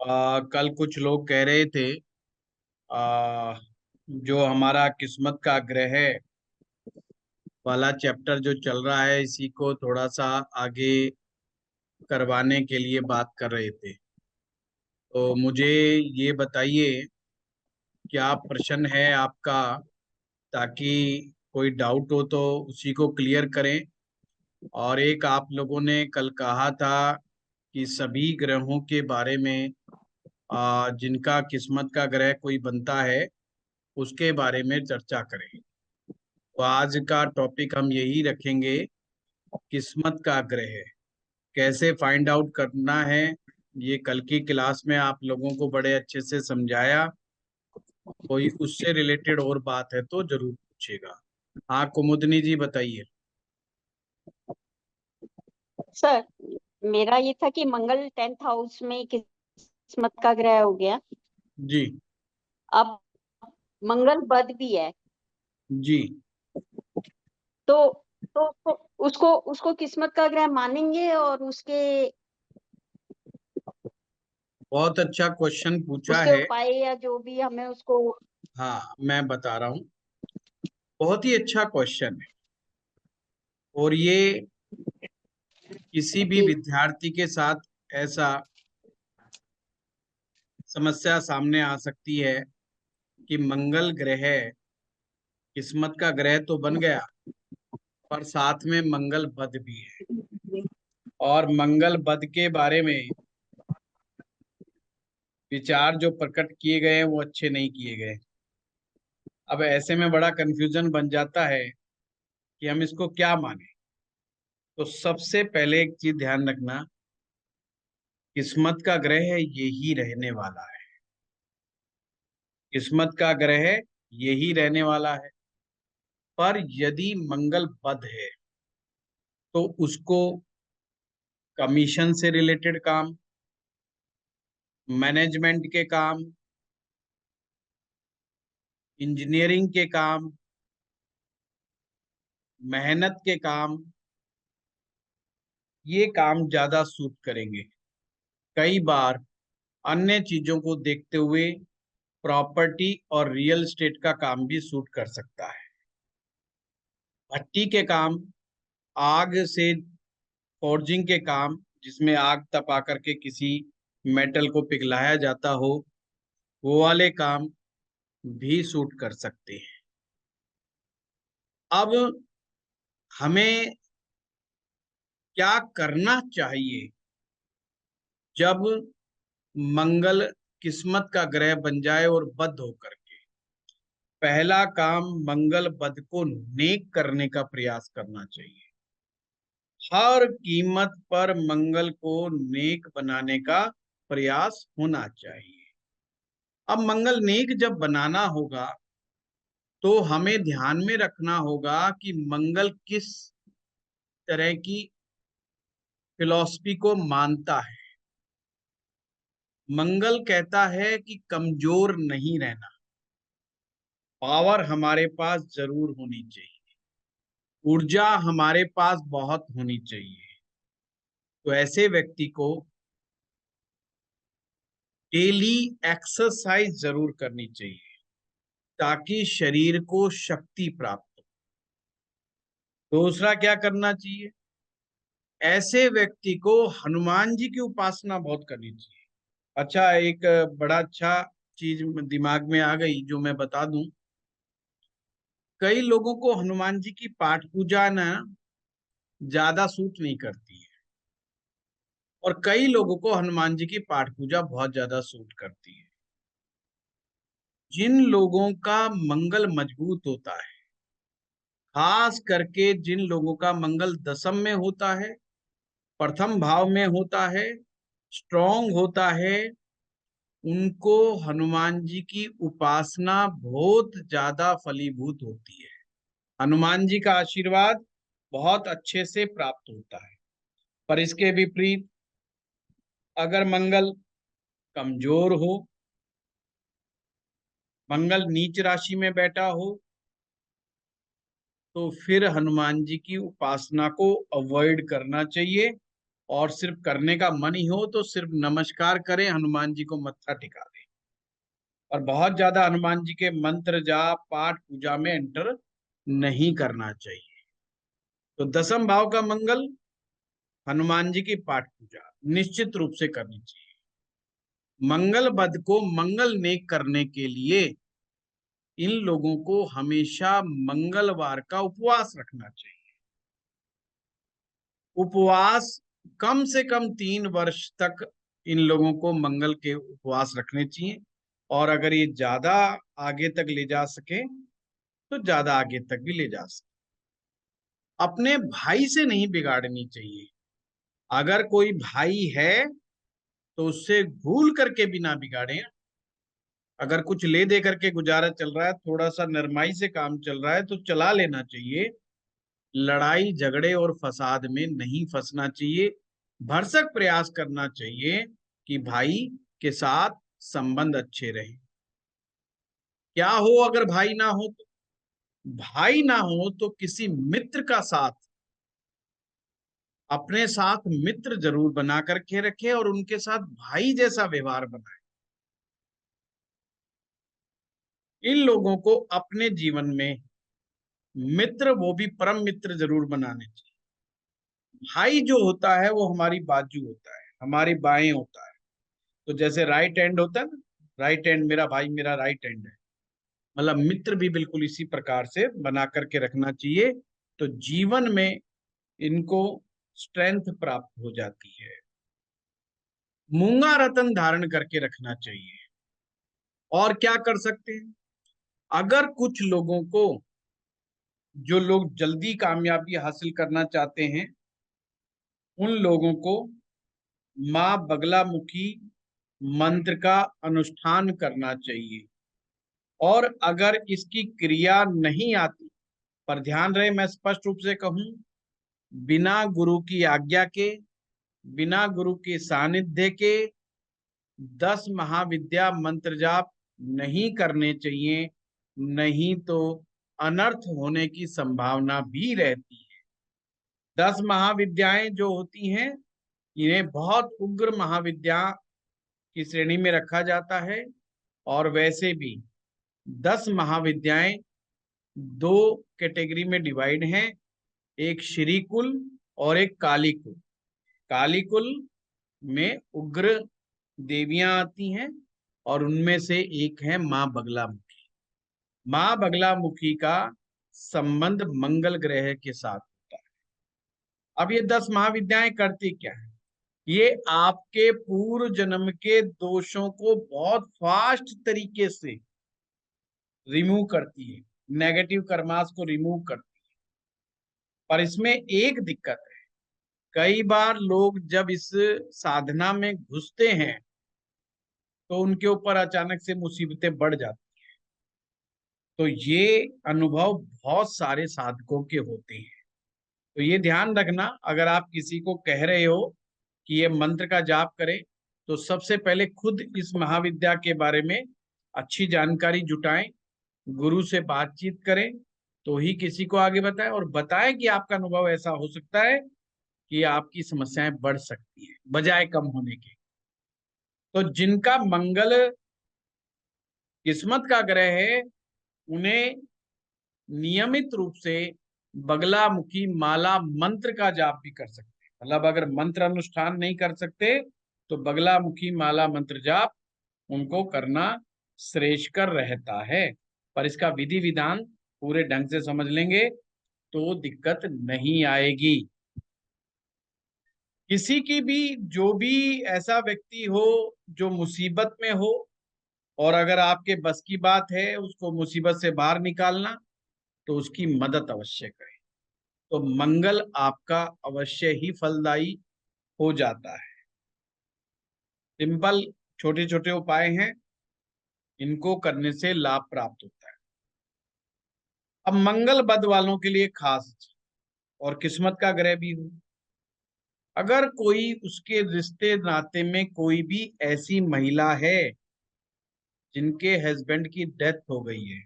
कल कुछ लोग कह रहे थे आ, जो हमारा किस्मत का ग्रह है वाला चैप्टर जो चल रहा है इसी को थोड़ा सा आगे करवाने के लिए बात कर रहे थे। तो मुझे ये बताइए क्या प्रश्न है आपका, ताकि कोई डाउट हो तो उसी को क्लियर करें। और एक आप लोगों ने कल कहा था कि सभी ग्रहों के बारे में जिनका किस्मत का ग्रह कोई बनता है उसके बारे में चर्चा करें। तो आज का टॉपिक हम यही रखेंगे, किस्मत का ग्रह कैसे फाइंड आउट करना है। ये कल की क्लास में आप लोगों को बड़े अच्छे से समझाया। कोई उससे रिलेटेड और बात है तो जरूर पूछेगा। हाँ कुमुदनी जी बताइए। सर, मेरा ये था कि मंगल 10th हाउस में किस्मत का ग्रह हो गया। जी। अब मंगल बद भी है। जी। तो उसको उसको किस्मत का ग्रह मानेंगे और उसके बहुत अच्छा क्वेश्चन पूछा उसके है। उपाय या जो भी हमें उसको। हाँ मैं बता रहा हूँ। बहुत ही अच्छा क्वेश्चन है। और ये किसी भी जी। विद्यार्थी के साथ ऐसा समस्या सामने आ सकती है कि मंगल ग्रह किस्मत का ग्रह तो बन गया पर साथ में मंगल बद भी है। और मंगल बद के बारे में विचार जो प्रकट किए गए हैं वो अच्छे नहीं किए गए। अब ऐसे में बड़ा कंफ्यूजन बन जाता है कि हम इसको क्या माने। तो सबसे पहले एक चीज ध्यान रखना, किस्मत का ग्रह यही रहने वाला है। किस्मत का ग्रह यही रहने वाला है। पर यदि मंगल बद है तो उसको कमीशन से रिलेटेड काम, मैनेजमेंट के काम, इंजीनियरिंग के काम, मेहनत के काम, ये काम ज्यादा सूट करेंगे। कई बार अन्य चीजों को देखते हुए प्रॉपर्टी और रियल एस्टेट का काम भी सूट कर सकता है। भट्टी के काम, आग से फोर्जिंग के काम जिसमें आग तपा करके किसी मेटल को पिघलाया जाता हो, वो वाले काम भी सूट कर सकते हैं। अब हमें क्या करना चाहिए जब मंगल किस्मत का ग्रह बन जाए और बद होकर के? पहला काम, मंगल बद को नेक करने का प्रयास करना चाहिए। हर कीमत पर मंगल को नेक बनाने का प्रयास होना चाहिए। अब मंगल नेक जब बनाना होगा तो हमें ध्यान में रखना होगा कि मंगल किस तरह की फिलॉसफी को मानता है। मंगल कहता है कि कमजोर नहीं रहना, पावर हमारे पास जरूर होनी चाहिए, ऊर्जा हमारे पास बहुत होनी चाहिए। तो ऐसे व्यक्ति को डेली एक्सरसाइज जरूर करनी चाहिए ताकि शरीर को शक्ति प्राप्त हो। दूसरा क्या करना चाहिए, ऐसे व्यक्ति को हनुमान जी की उपासना बहुत करनी चाहिए। अच्छा, एक बड़ा अच्छा चीज दिमाग में आ गई जो मैं बता दूं। कई लोगों को हनुमान जी की पाठ पूजा ना ज्यादा सूट नहीं करती है, और कई लोगों को हनुमान जी की पाठ पूजा बहुत ज्यादा सूट करती है। जिन लोगों का मंगल मजबूत होता है, खास करके जिन लोगों का मंगल दशम में होता है, प्रथम भाव में होता है, स्ट्रांग होता है, उनको हनुमान जी की उपासना बहुत ज्यादा फलीभूत होती है। हनुमान जी का आशीर्वाद बहुत अच्छे से प्राप्त होता है। पर इसके विपरीत अगर मंगल कमजोर हो, मंगल नीच राशि में बैठा हो, तो फिर हनुमान जी की उपासना को अवॉइड करना चाहिए। और सिर्फ करने का मन ही हो तो सिर्फ नमस्कार करें, हनुमान जी को मत्था टिका दें। और बहुत ज्यादा हनुमान जी के मंत्र जाप पाठ पूजा में एंटर नहीं करना चाहिए। तो दसम भाव का मंगल, हनुमान जी की पाठ पूजा निश्चित रूप से करनी चाहिए। मंगल बद को मंगल नेक करने के लिए इन लोगों को हमेशा मंगलवार का उपवास रखना चाहिए। उपवास कम से कम 3 वर्ष तक इन लोगों को मंगल के उपवास रखने चाहिए। और अगर ये ज्यादा आगे तक ले जा सके तो ज्यादा आगे तक भी ले जा सके। अपने भाई से नहीं बिगाड़नी चाहिए। अगर कोई भाई है तो उससे भूल करके भी ना बिगाड़े। अगर कुछ ले दे करके गुजारा चल रहा है, थोड़ा सा नरमाई से काम चल रहा है तो चला लेना चाहिए। लड़ाई झगड़े और फसाद में नहीं फंसना चाहिए। भरसक प्रयास करना चाहिए कि भाई के साथ संबंध अच्छे रहे। क्या हो अगर भाई ना हो तो? भाई ना हो तो किसी मित्र का साथ, अपने साथ मित्र जरूर बना करके रखे और उनके साथ भाई जैसा व्यवहार बनाए। इन लोगों को अपने जीवन में मित्र, वो भी परम मित्र जरूर बनाने चाहिए। भाई जो होता है वो हमारी बाजू होता है, हमारी बाएं होता है। तो जैसे राइट हैंड होता है ना, राइट हैंड मेरा भाई मेरा राइट हैंड है, मतलब मित्र भी बिल्कुल इसी प्रकार से बना करके रखना चाहिए। तो जीवन में इनको स्ट्रेंथ प्राप्त हो जाती है। मूंगा रतन धारण करके रखना चाहिए। और क्या कर सकते हैं? अगर कुछ लोगों को, जो लोग जल्दी कामयाबी हासिल करना चाहते हैं, उन लोगों को माँ बगलामुखी मंत्र का अनुष्ठान करना चाहिए। और अगर इसकी क्रिया नहीं आती, पर ध्यान रहे मैं स्पष्ट रूप से कहूं, बिना गुरु की आज्ञा के, बिना गुरु के सानिध्य के 10 महाविद्या मंत्र जाप नहीं करने चाहिए। नहीं तो अनर्थ होने की संभावना भी रहती है। 10 महाविद्याएं जो होती हैं, इन्हें बहुत उग्र महाविद्या की श्रेणी में रखा जाता है। और वैसे भी 10 महाविद्याएं दो कैटेगरी में डिवाइड हैं, एक श्री कुल और एक काली कुल। काली कुल में उग्र देवियां आती हैं और उनमें से एक है माँ बगलामुखी। माँ बगलामुखी का संबंध मंगल ग्रह के साथ होता है। अब ये 10 महाविद्याएं करती क्या है? ये आपके पूर्व जन्म के दोषों को बहुत फास्ट तरीके से रिमूव करती है, नेगेटिव कर्मास को रिमूव करती है। पर इसमें एक दिक्कत है, कई बार लोग जब इस साधना में घुसते हैं तो उनके ऊपर अचानक से मुसीबतें बढ़ जाती। तो ये अनुभव बहुत सारे साधकों के होते हैं। तो ये ध्यान रखना, अगर आप किसी को कह रहे हो कि ये मंत्र का जाप करें, तो सबसे पहले खुद इस महाविद्या के बारे में अच्छी जानकारी जुटाएं, गुरु से बातचीत करें, तो ही किसी को आगे बताएं। और बताएं कि आपका अनुभव ऐसा हो सकता है कि आपकी समस्याएं बढ़ सकती है बजाय कम होने के। तो जिनका मंगल किस्मत का ग्रह है, उन्हें नियमित रूप से बगलामुखी माला मंत्र का जाप भी कर सकते हैं। मतलब अगर मंत्र अनुष्ठान नहीं कर सकते तो बगलामुखी माला मंत्र जाप उनको करना श्रेयस्कर रहता है। पर इसका विधि विधान पूरे ढंग से समझ लेंगे तो दिक्कत नहीं आएगी। किसी की भी, जो भी ऐसा व्यक्ति हो जो मुसीबत में हो, और अगर आपके बस की बात है उसको मुसीबत से बाहर निकालना, तो उसकी मदद अवश्य करें। तो मंगल आपका अवश्य ही फलदायी हो जाता है। सिंपल छोटे छोटे उपाय हैं, इनको करने से लाभ प्राप्त होता है। अब मंगल बद वालों के लिए खास, और किस्मत का ग्रह भी हो, अगर कोई उसके रिश्ते नाते में कोई भी ऐसी महिला है जिनके हस्बैंड की डेथ हो गई है,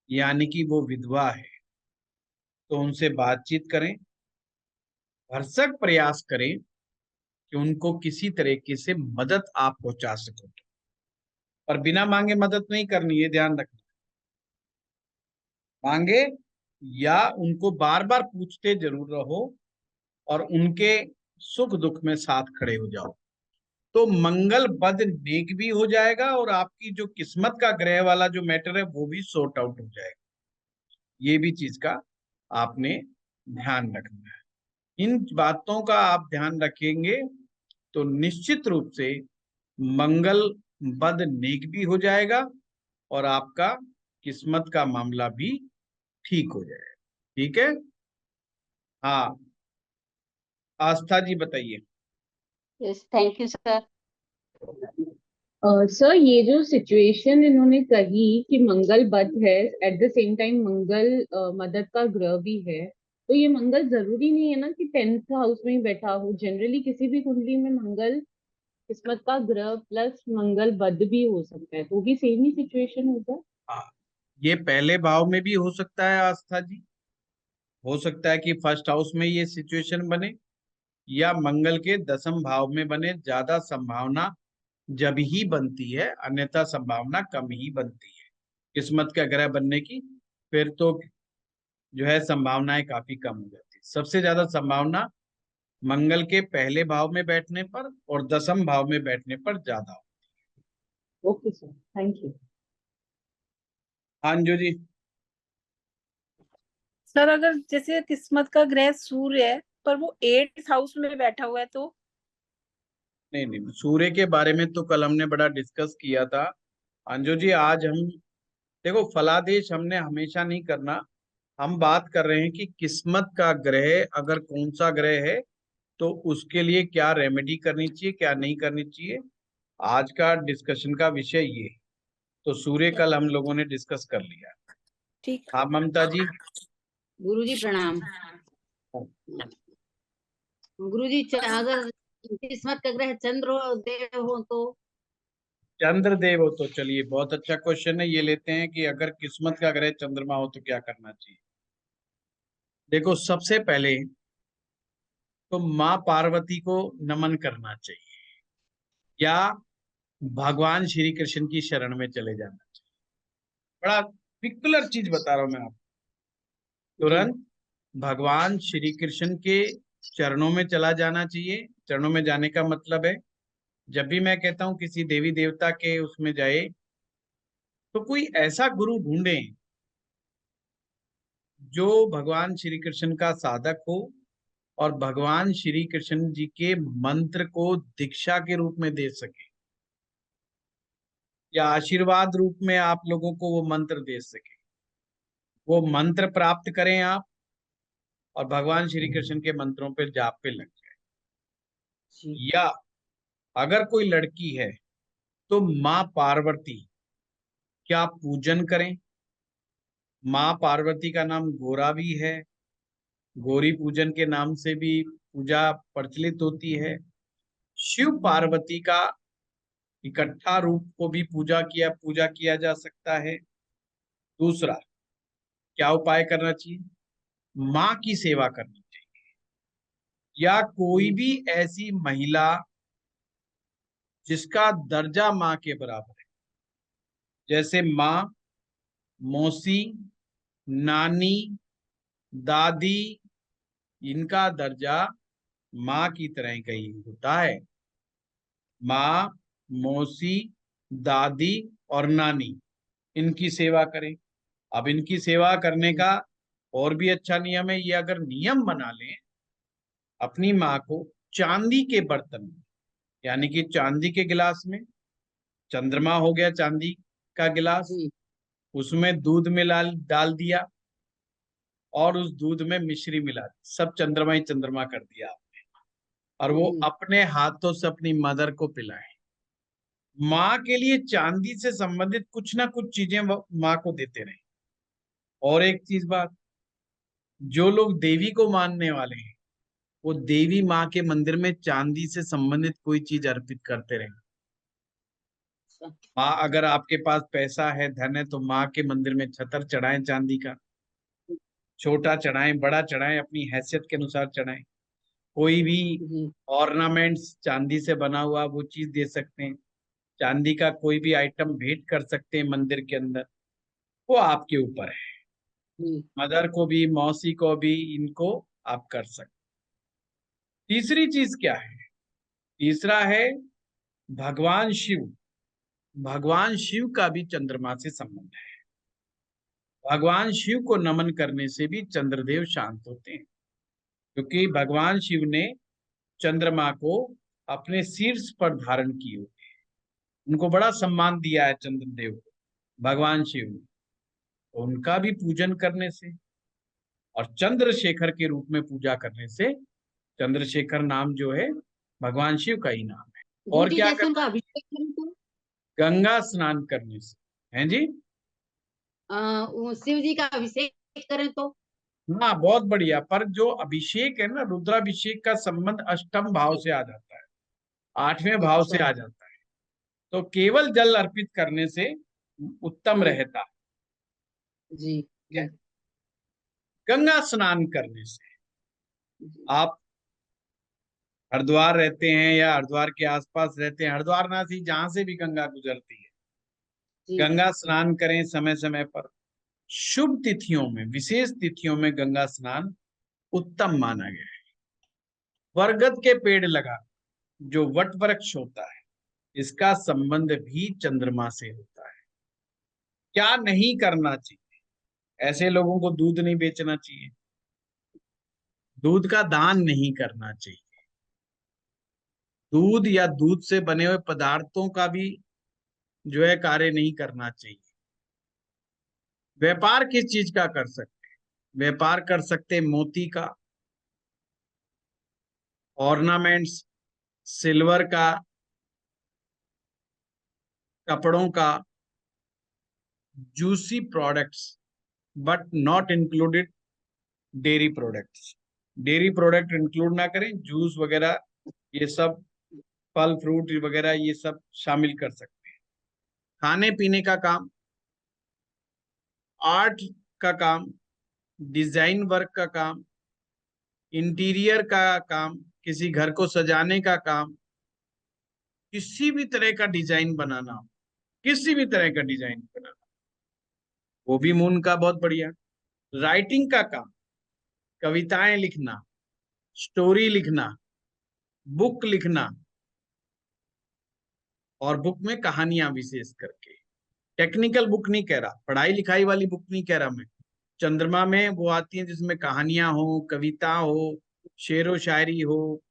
यानी कि वो विधवा है, तो उनसे बातचीत करें, भरसक प्रयास करें कि उनको किसी तरीके से मदद आप पहुंचा सको, और बिना मांगे मदद नहीं करनी, ये ध्यान रखना। मांगे या उनको बार बार पूछते जरूर रहो, और उनके सुख दुख में साथ खड़े हो जाओ, तो मंगल बद नेक भी हो जाएगा, और आपकी जो किस्मत का ग्रह वाला जो मैटर है वो भी सॉर्ट आउट हो जाएगा। ये भी चीज का आपने ध्यान रखना है। इन बातों का आप ध्यान रखेंगे तो निश्चित रूप से मंगल बद नेक भी हो जाएगा, और आपका किस्मत का मामला भी ठीक हो जाएगा। ठीक है। हाँ, आस्था जी बताइए। Yes, thank you sir. Sir, ये जो सिचुएशन इन्होंने कही कि मंगल बद है, एट द सेम टाइम मंगल मदद का ग्रह भी है, तो ये मंगल जरूरी नहीं है ना कि 10th हाउस में ही बैठा हो। जनरली किसी भी कुंडली में मंगल किस्मत का ग्रह प्लस मंगल बद भी हो सकता है, तो भी सेम ही सिचुएशन होगा। हाँ, ये पहले भाव में भी हो सकता है आस्था जी। हो सकता है कि फर्स्ट हाउस में ये सिचुएशन बने, या मंगल के 10th भाव में बने। ज्यादा संभावना जब ही बनती है, अन्यथा संभावना कम ही बनती है किस्मत का ग्रह बनने की। फिर तो जो है संभावनाएं काफी कम हो जाती है। सबसे ज्यादा संभावना मंगल के पहले भाव में बैठने पर और 10th भाव में बैठने पर ज्यादा हो। Okay sir, thank you. हाँ जी। सर अगर जैसे किस्मत का ग्रह सूर्य है पर वो 8th हाउस में बैठा हुआ है तो? नहीं नहीं, सूर्य के बारे में तो कल हमने बड़ा डिस्कस किया था। अंजू जी, आज हम देखो, फलादेश हमने हमेशा नहीं करना। हम बात कर रहे हैं कि किस्मत का ग्रह अगर कौन सा ग्रह है तो उसके लिए क्या रेमेडी करनी चाहिए, क्या नहीं करनी चाहिए। आज का डिस्कशन का विषय ये है। तो सूर्य कल हम लोगों ने डिस्कस कर लिया। ठीक। हाँ ममता जी। गुरुजी प्रणाम। गुरुजी अगर किस्मत का ग्रह चंद्र हो देव हो तो? चंद्र देव हो तो चलिए, बहुत अच्छा क्वेश्चन है। ये लेते हैं कि अगर किस्मत का ग्रह चंद्रमा हो तो क्या करना चाहिए। देखो, सबसे पहले तो माँ पार्वती को नमन करना चाहिए, या भगवान श्री कृष्ण की शरण में चले जाना चाहिए। बड़ा पिकुलर चीज बता रहा हूं मैं आपको। तुरंत भगवान श्री कृष्ण के चरणों में चला जाना चाहिए। चरणों में जाने का मतलब है, जब भी मैं कहता हूं किसी देवी देवता के उसमें जाए, तो कोई ऐसा गुरु ढूंढे जो भगवान श्री कृष्ण का साधक हो, और भगवान श्री कृष्ण जी के मंत्र को दीक्षा के रूप में दे सके, या आशीर्वाद रूप में आप लोगों को वो मंत्र दे सके। वो मंत्र प्राप्त करें आप, और भगवान श्री कृष्ण के मंत्रों पे जाप पे लग जाए। या अगर कोई लड़की है तो माँ पार्वती क्या पूजन करें। माँ पार्वती का नाम गोरा भी है, गौरी पूजन के नाम से भी पूजा प्रचलित होती है। शिव पार्वती का इकट्ठा रूप को भी पूजा किया जा सकता है। दूसरा, क्या उपाय करना चाहिए? माँ की सेवा करनी चाहिए, या कोई भी ऐसी महिला जिसका दर्जा माँ के बराबर है, जैसे माँ, मौसी, नानी, दादी, इनका दर्जा माँ की तरह का ही होता है। माँ, मौसी, दादी और नानी, इनकी सेवा करें। अब इनकी सेवा करने का और भी अच्छा नियम है। ये अगर नियम बना लें, अपनी माँ को चांदी के बर्तन में, यानी कि चांदी के गिलास में, चंद्रमा हो गया चांदी का गिलास, उसमें दूध मिला डाल दिया, और उस दूध में मिश्री मिला दी, सब चंद्रमा ही चंद्रमा कर दिया आपने, और वो अपने हाथों से अपनी मदर को पिलाए। माँ के लिए चांदी से संबंधित कुछ ना कुछ चीजें माँ को देते रहे। और एक चीज बात, जो लोग देवी को मानने वाले हैं, वो देवी माँ के मंदिर में चांदी से संबंधित कोई चीज अर्पित करते रहे। माँ, अगर आपके पास पैसा है, धन है, तो माँ के मंदिर में छतर चढ़ाएं चांदी का। छोटा चढ़ाएं, बड़ा चढ़ाएं, अपनी हैसियत के अनुसार चढ़ाएं। कोई भी जी ऑर्नामेंट्स चांदी से बना हुआ वो चीज दे सकते हैं, चांदी का कोई भी आइटम भेंट कर सकते हैं मंदिर के अंदर, वो आपके ऊपर है। जी मदर को भी, मौसी को भी, इनको आप कर सकते। तीसरी चीज क्या है? तीसरा है भगवान शिव। भगवान शिव का भी चंद्रमा से संबंध है। भगवान शिव को नमन करने से भी चंद्रदेव शांत होते हैं, क्योंकि भगवान शिव ने चंद्रमा को अपने शीर्ष पर धारण किए हुए, उनको बड़ा सम्मान दिया है चंद्रदेव को भगवान शिव ने। तो उनका भी पूजन करने से और चंद्रशेखर के रूप में पूजा करने से, चंद्रशेखर नाम जो है भगवान शिव का ही नाम है। और गुरुजी, क्या जैसे उनका करना? अभिषेक करें तो गंगा स्नान करने से। हैं जी? वो शिव जी का अभिषेक करें तो हाँ, बहुत बढ़िया। पर जो अभिषेक है ना, रुद्राभिषेक का संबंध अष्टम भाव से आ जाता है, 8वें भाव से अच्छा आ जाता है। तो केवल जल अर्पित करने से उत्तम रहता जी है। जी गंगा स्नान करने से, जी आप हरिद्वार रहते हैं या हरिद्वार के आसपास रहते हैं, हरिद्वार ना सी जहां से भी गंगा गुजरती है, जी गंगा स्नान करें समय समय पर। शुभ तिथियों में, विशेष तिथियों में गंगा स्नान उत्तम माना गया है। बरगद के पेड़ लगा, जो वट वृक्ष होता है, इसका संबंध भी चंद्रमा से होता है। क्या नहीं करना चाहिए? ऐसे लोगों को दूध नहीं बेचना चाहिए, दूध का दान नहीं करना चाहिए, दूध या दूध से बने हुए पदार्थों का भी जो है कार्य नहीं करना चाहिए। व्यापार किस चीज का कर सकते हैं? व्यापार कर सकते हैं मोती का, ऑर्नामेंट्स, सिल्वर का, कपड़ों का, juicy products, but not included dairy products. Dairy product include ना करें, जूस वगैरह ये सब, फल फ्रूट वगैरह ये सब शामिल कर सकते हैं। खाने पीने का काम, आर्ट का काम, डिजाइन वर्क का काम, इंटीरियर का काम, किसी घर को सजाने का काम, किसी भी तरह का डिजाइन बनाना, किसी भी तरह का डिजाइन बनाना, वो भी मून का बहुत बढ़िया। राइटिंग का काम, कविताएं लिखना, स्टोरी लिखना, बुक लिखना, और बुक में कहानियां विशेष करके। टेक्निकल बुक नहीं कह रहा, पढ़ाई लिखाई वाली बुक नहीं कह रहा मैं। चंद्रमा में वो आती हैं जिसमें कहानियां हो, कविता हो, शेरो शायरी हो,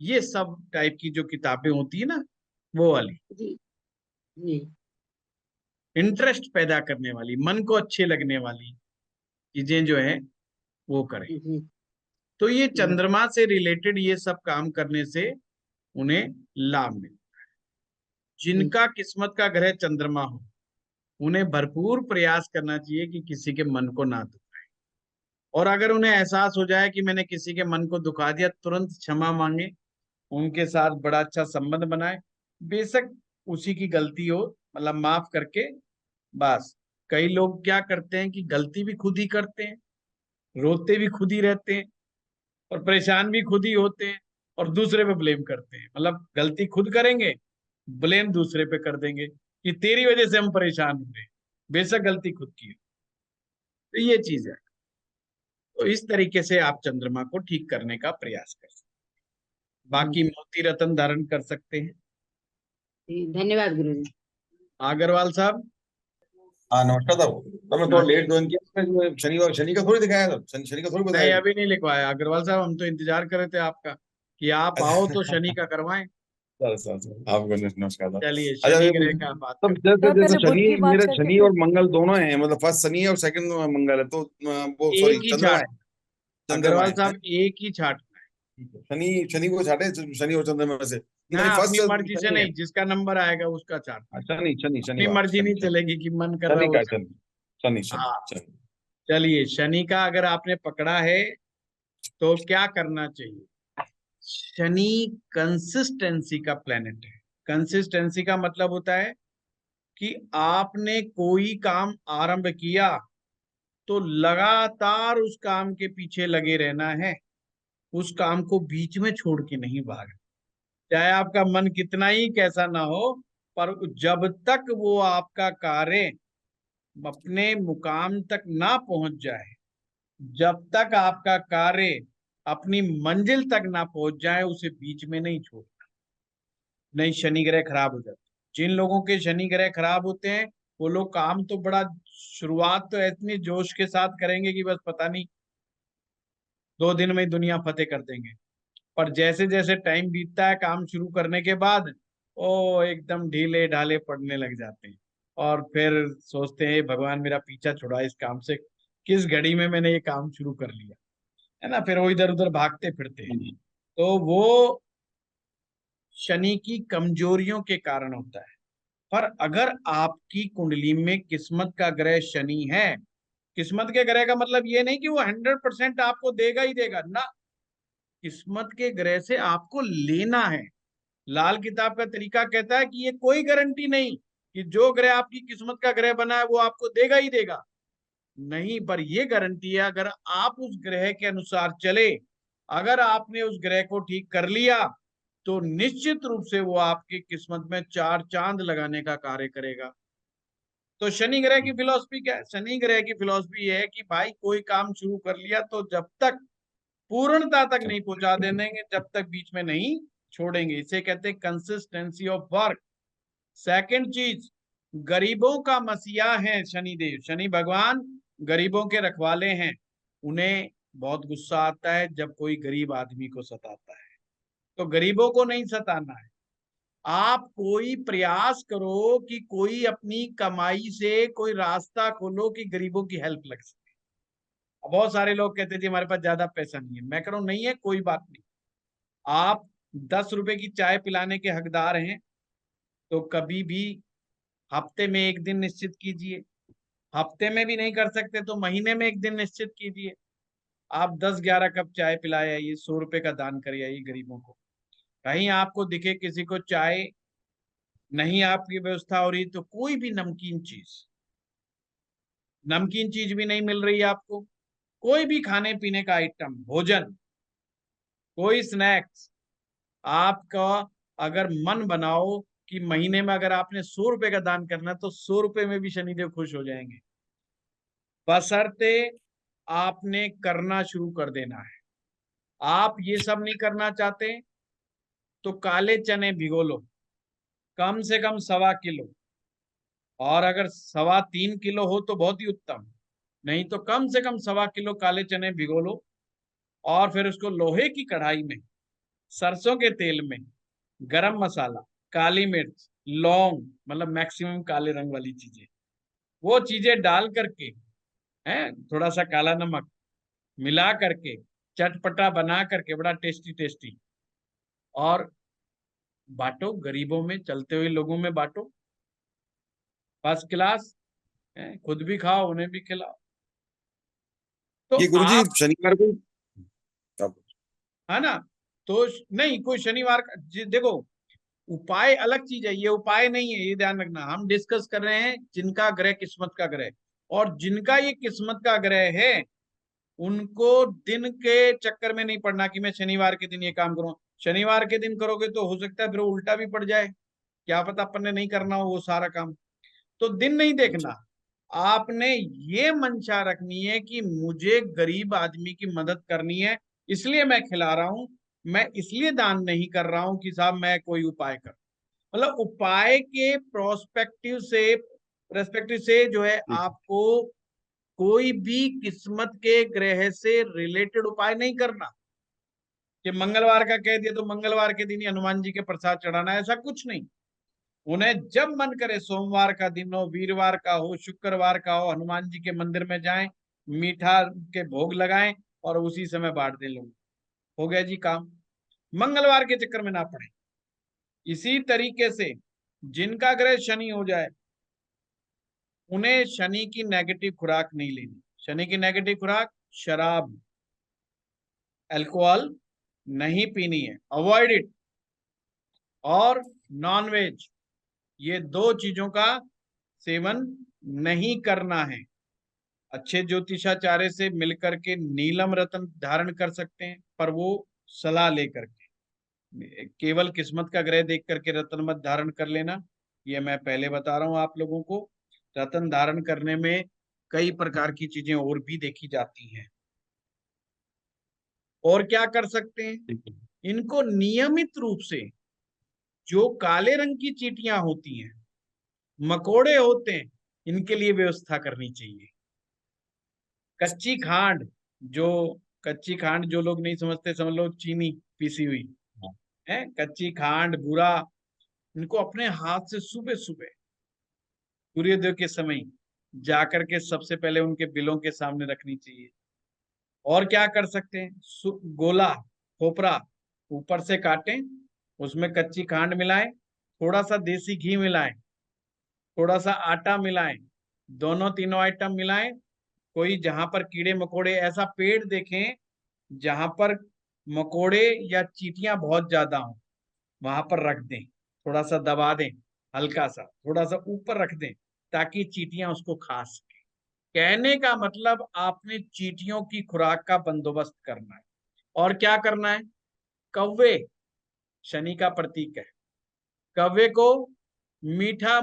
ये सब टाइप की जो किताबें होती है ना, वो वाली, जी जी इंटरेस्ट पैदा करने वाली, मन को अच्छे लगने वाली चीजें जो है वो करें। जी तो ये जी चंद्रमा से रिलेटेड ये सब काम करने से उन्हें लाभ मिलता है। जिनका किस्मत का ग्रह चंद्रमा हो, उन्हें भरपूर प्रयास करना चाहिए कि किसी के मन को ना दुखाए। और अगर उन्हें एहसास हो जाए कि मैंने किसी के मन को दुखा दिया, तुरंत क्षमा मांगे, उनके साथ बड़ा अच्छा संबंध बनाए, बेशक उसी की गलती हो, मतलब माफ करके बस। कई लोग क्या करते हैं कि गलती भी खुद ही करते हैं, रोते भी खुद ही रहते हैं, और परेशान भी खुद ही होते हैं, और दूसरे पे ब्लेम करते हैं। मतलब गलती खुद करेंगे, ब्लेम दूसरे पे कर देंगे कि तेरी वजह से हम परेशान हुए, बेशक गलती खुद की हो। तो ये चीज है। तो इस तरीके से आप चंद्रमा को ठीक करने का प्रयास कर सकते हैं। बाकी मोती रत्न धारण कर सकते हैं। जी, धन्यवाद गुरुजी। अग्रवाल साहब। हाँ नमस्कार साहब। तो मैं थोड़ा लेट ज्वाइन किया, मैं शनि का थोड़ी दिखाया था, शनि का थोड़ी नहीं, बताया। अभी नहीं लिखवाया अग्रवाल साहब, हम तो इंतजार कर रहे थे आपका कि आप आओ तो शनि का करवाएं। सर आपको नमस्कार था। चलिए अच्छा शनि ग्रह का बात तब करते जैसे जैसे पहले बुध शनि, की बात मेरा करके शनि फिर और मंगल दोनों हैं, मतलब फर्स्ट शनि है और सेकंड मंगल है, तो वो हैं। सॉरी एक ही चंद्रमा छाट, है, चंद्रमा अग्रवाल है। साहब एक ही छाट। शनि शनि को छाटे, शनि और चंद्रमा में से नहीं, हाँ, फर्स्ट अपनी मर्जी से शनि है। नहीं, जिसका नंबर आएगा उसका छाट। शनि शनि अपनी शनिवार मर्जी शनि नहीं शनि चलेगी कि मन कर रहा शनि वो का कर। शनि शनि शनि हाँ, शनि। चलिए शनि का अगर आपने पकड़ा है तो क्या करना चाहिए? शनि कंसिस्टेंसी का प्लेनेट है। कंसिस्टेंसी का मतलब होता है कि आपने कोई काम आरंभ किया तो लगातार उस काम के पीछे लगे रहना है। उस काम को बीच में छोड़ के नहीं भागना। चाहे आपका मन कितना ही कैसा ना हो, पर जब तक वो आपका कार्य अपने मुकाम तक ना पहुंच जाए, जब तक आपका कार्य अपनी मंजिल तक ना पहुंच जाए, उसे बीच में नहीं छोड़ना, नहीं शनि ग्रह खराब हो जाते। जिन लोगों के शनि ग्रह खराब होते हैं वो लोग काम तो बड़ा, शुरुआत तो इतनी जोश के साथ करेंगे कि बस पता नहीं 2 दिन में ही दुनिया फतेह कर देंगे, पर जैसे जैसे टाइम बीतता है काम शुरू करने के बाद ओ एकदम ढीले ढाले पड़ने लग जाते हैं, और फिर सोचते हैं भगवान मेरा पीछा छुड़ा इस काम से, किस घड़ी में मैंने ये काम शुरू कर लिया, है ना। फिर वो इधर उधर भागते फिरते हैं। तो वो शनि की कमजोरियों के कारण होता है। पर अगर आपकी कुंडली में किस्मत का ग्रह शनि है, किस्मत के ग्रह का मतलब ये नहीं कि वो 100% आपको देगा ही देगा ना, किस्मत के ग्रह से आपको लेना है। लाल किताब का तरीका कहता है कि ये कोई गारंटी नहीं कि जो ग्रह आपकी किस्मत का ग्रह बना है वो आपको देगा ही देगा, नहीं, पर ये गारंटी है अगर आप उस ग्रह के अनुसार चले, अगर आपने उस ग्रह को ठीक कर लिया तो निश्चित रूप से वो आपकी किस्मत में 4 चांद लगाने का कार्य करेगा। तो शनि ग्रह की फिलॉसफी क्या है? शनि ग्रह की फिलॉसफी है कि भाई कोई काम शुरू कर लिया तो जब तक पूर्णता तक नहीं पहुंचा देंगे, जब तक बीच में नहीं छोड़ेंगे। इसे कहते हैं कंसिस्टेंसी ऑफ वर्क। सेकंड चीज, गरीबों का मसीहा है शनिदेव, शनि भगवान गरीबों के रखवाले हैं। उन्हें बहुत गुस्सा आता है जब कोई गरीब आदमी को सताता है, तो गरीबों को नहीं सताना है। आप कोई प्रयास करो कि कोई अपनी कमाई से कोई रास्ता खोलो कि गरीबों की हेल्प लग सके। बहुत सारे लोग कहते जी हमारे पास ज्यादा पैसा नहीं है, मैं कह रहा हूं नहीं है, कोई बात नहीं। आप 10 रुपए की चाय पिलाने के हकदार हैं, तो कभी भी हफ्ते में एक दिन निश्चित कीजिए, हफ्ते में भी नहीं कर सकते तो महीने में एक दिन निश्चित कीजिए, आप 10-11 कप चाय पिलाए आइए, 100 रुपए का दान करिए आइए गरीबों को। कहीं आपको दिखे किसी को चाय नहीं आपकी व्यवस्था हो रही तो कोई भी नमकीन चीज भी नहीं मिल रही आपको, कोई भी खाने पीने का आइटम, भोजन, कोई स्नैक्स, आपका अगर मन बनाओ कि महीने में अगर आपने 100 रुपए का दान करना तो 100 रुपए में भी शनिदेव खुश हो जाएंगे, बशर्ते आपने करना शुरू कर देना है। आप ये सब नहीं करना चाहते तो काले चने भिगो लो, कम से कम 1.25 किलो, और अगर 3.25 किलो हो तो बहुत ही उत्तम, नहीं तो कम से कम 1.25 किलो काले चने भिगो लो, और फिर उसको लोहे की कढ़ाई में सरसों के तेल में गरम मसाला, काली मिर्च, लौंग, मतलब मैक्सिमम काले रंग वाली चीजें, वो चीजें डाल करके, है थोड़ा सा काला नमक मिला करके चटपटा बना करके बड़ा टेस्टी टेस्टी, और बांटो गरीबों में, चलते हुए लोगों में बांटो, फर्स्ट क्लास, खुद भी खाओ उन्हें भी खिलाओ। तो ये गुरुजी आप, शनिवार को है ना, तो नहीं कोई शनिवार का देखो, उपाय अलग चीज है, ये उपाय नहीं है, ये ध्यान रखना। हम डिस्कस कर रहे हैं जिनका ग्रह किस्मत का ग्रह, और जिनका ये किस्मत का ग्रह है उनको दिन के चक्कर में नहीं पड़ना कि मैं शनिवार के दिन ये काम करूं। शनिवार के दिन करोगे तो हो सकता है फिर उल्टा भी पड़ जाए, क्या पता अपन ने नहीं करना हो वो सारा काम। तो दिन नहीं देखना, आपने ये मंशा रखनी है कि मुझे गरीब आदमी की मदद करनी है, इसलिए मैं खिला रहा हूं, मैं इसलिए दान नहीं कर रहा हूं कि साहब मैं कोई उपाय कर, मतलब उपाय के प्रोस्पेक्टिव से जो है आपको कोई भी किस्मत के ग्रह से रिलेटेड उपाय नहीं करना कि मंगलवार का कह दिया तो मंगलवार के दिन ही हनुमान जी के प्रसाद चढ़ाना, ऐसा कुछ नहीं। उन्हें जब मन करे, सोमवार का दिन हो, वीरवार का हो, शुक्रवार का हो, हनुमान जी के मंदिर में जाएं, मीठा के भोग लगाएं और उसी समय बांट दें लोग, हो गया जी काम, मंगलवार के चक्कर में ना पड़े। इसी तरीके से जिनका ग्रह शनि हो जाए उन्हें शनि की नेगेटिव खुराक नहीं लेनी। शनि की नेगेटिव खुराक, शराब, अल्कोहल नहीं पीनी है, अवॉइड इट, और नॉनवेज, ये 2 चीजों का सेवन नहीं करना है। अच्छे ज्योतिषाचार्य से मिलकर के नीलम रत्न धारण कर सकते हैं, पर वो सलाह लेकर के। केवल किस्मत का ग्रह देख करके रत्न मत धारण कर लेना, ये मैं पहले बता रहा हूं आप लोगों को। रत्न धारण करने में कई प्रकार की चीजें और भी देखी जाती हैं। और क्या कर सकते हैं, इनको नियमित रूप से जो काले रंग की चींटियां होती हैं, मकोड़े होते हैं, इनके लिए व्यवस्था करनी चाहिए। कच्ची खांड, जो कच्ची खांड जो लोग नहीं समझते, समझ लो चीनी पीसी हुई है, कच्ची खांड, बूरा, इनको अपने हाथ से सुबह सुबह सूर्योदय के समय जाकर के सबसे पहले उनके बिलों के सामने रखनी चाहिए। और क्या कर सकते हैं, गोला खोपरा ऊपर से काटें, उसमें कच्ची खांड मिलाएं, थोड़ा सा देसी घी मिलाएं, थोड़ा सा आटा मिलाएं, दोनों तीनों आइटम मिलाएं। कोई जहां पर कीड़े मकोड़े, ऐसा पेड़ देखें जहां पर मकोड़े या चींटियां बहुत ज्यादा हो, वहां पर रख दें, थोड़ा सा दबा दें, हल्का सा थोड़ा सा ऊपर रख दें, ताकि चींटियां उसको खा सके। कहने का मतलब आपने चींटियों की खुराक का बंदोबस्त करना है। और क्या करना है, कौवे शनि का प्रतीक है, कौवे को मीठा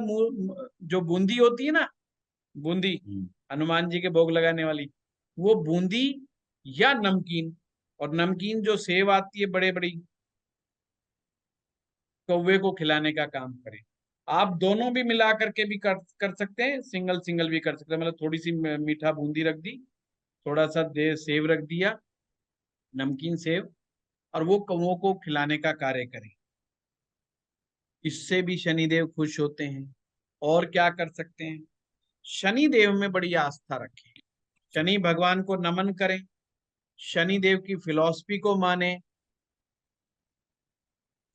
जो बूंदी होती है ना, बूंदी हनुमान जी के भोग लगाने वाली, वो बूंदी या नमकीन, और नमकीन जो सेव आती है बड़े बड़ी, कौवे को खिलाने का काम करें। आप दोनों भी मिला करके भी कर सकते हैं, सिंगल सिंगल भी कर सकते हैं। मतलब थोड़ी सी मीठा बूंदी रख दी, थोड़ा सा सेव रख दिया, नमकीन सेव, और वो कौवों को खिलाने का कार्य करें। इससे भी शनिदेव खुश होते हैं। और क्या कर सकते हैं, शनि देव में बड़ी आस्था रखें, शनि भगवान को नमन करें, शनि देव की फिलॉसफी को माने,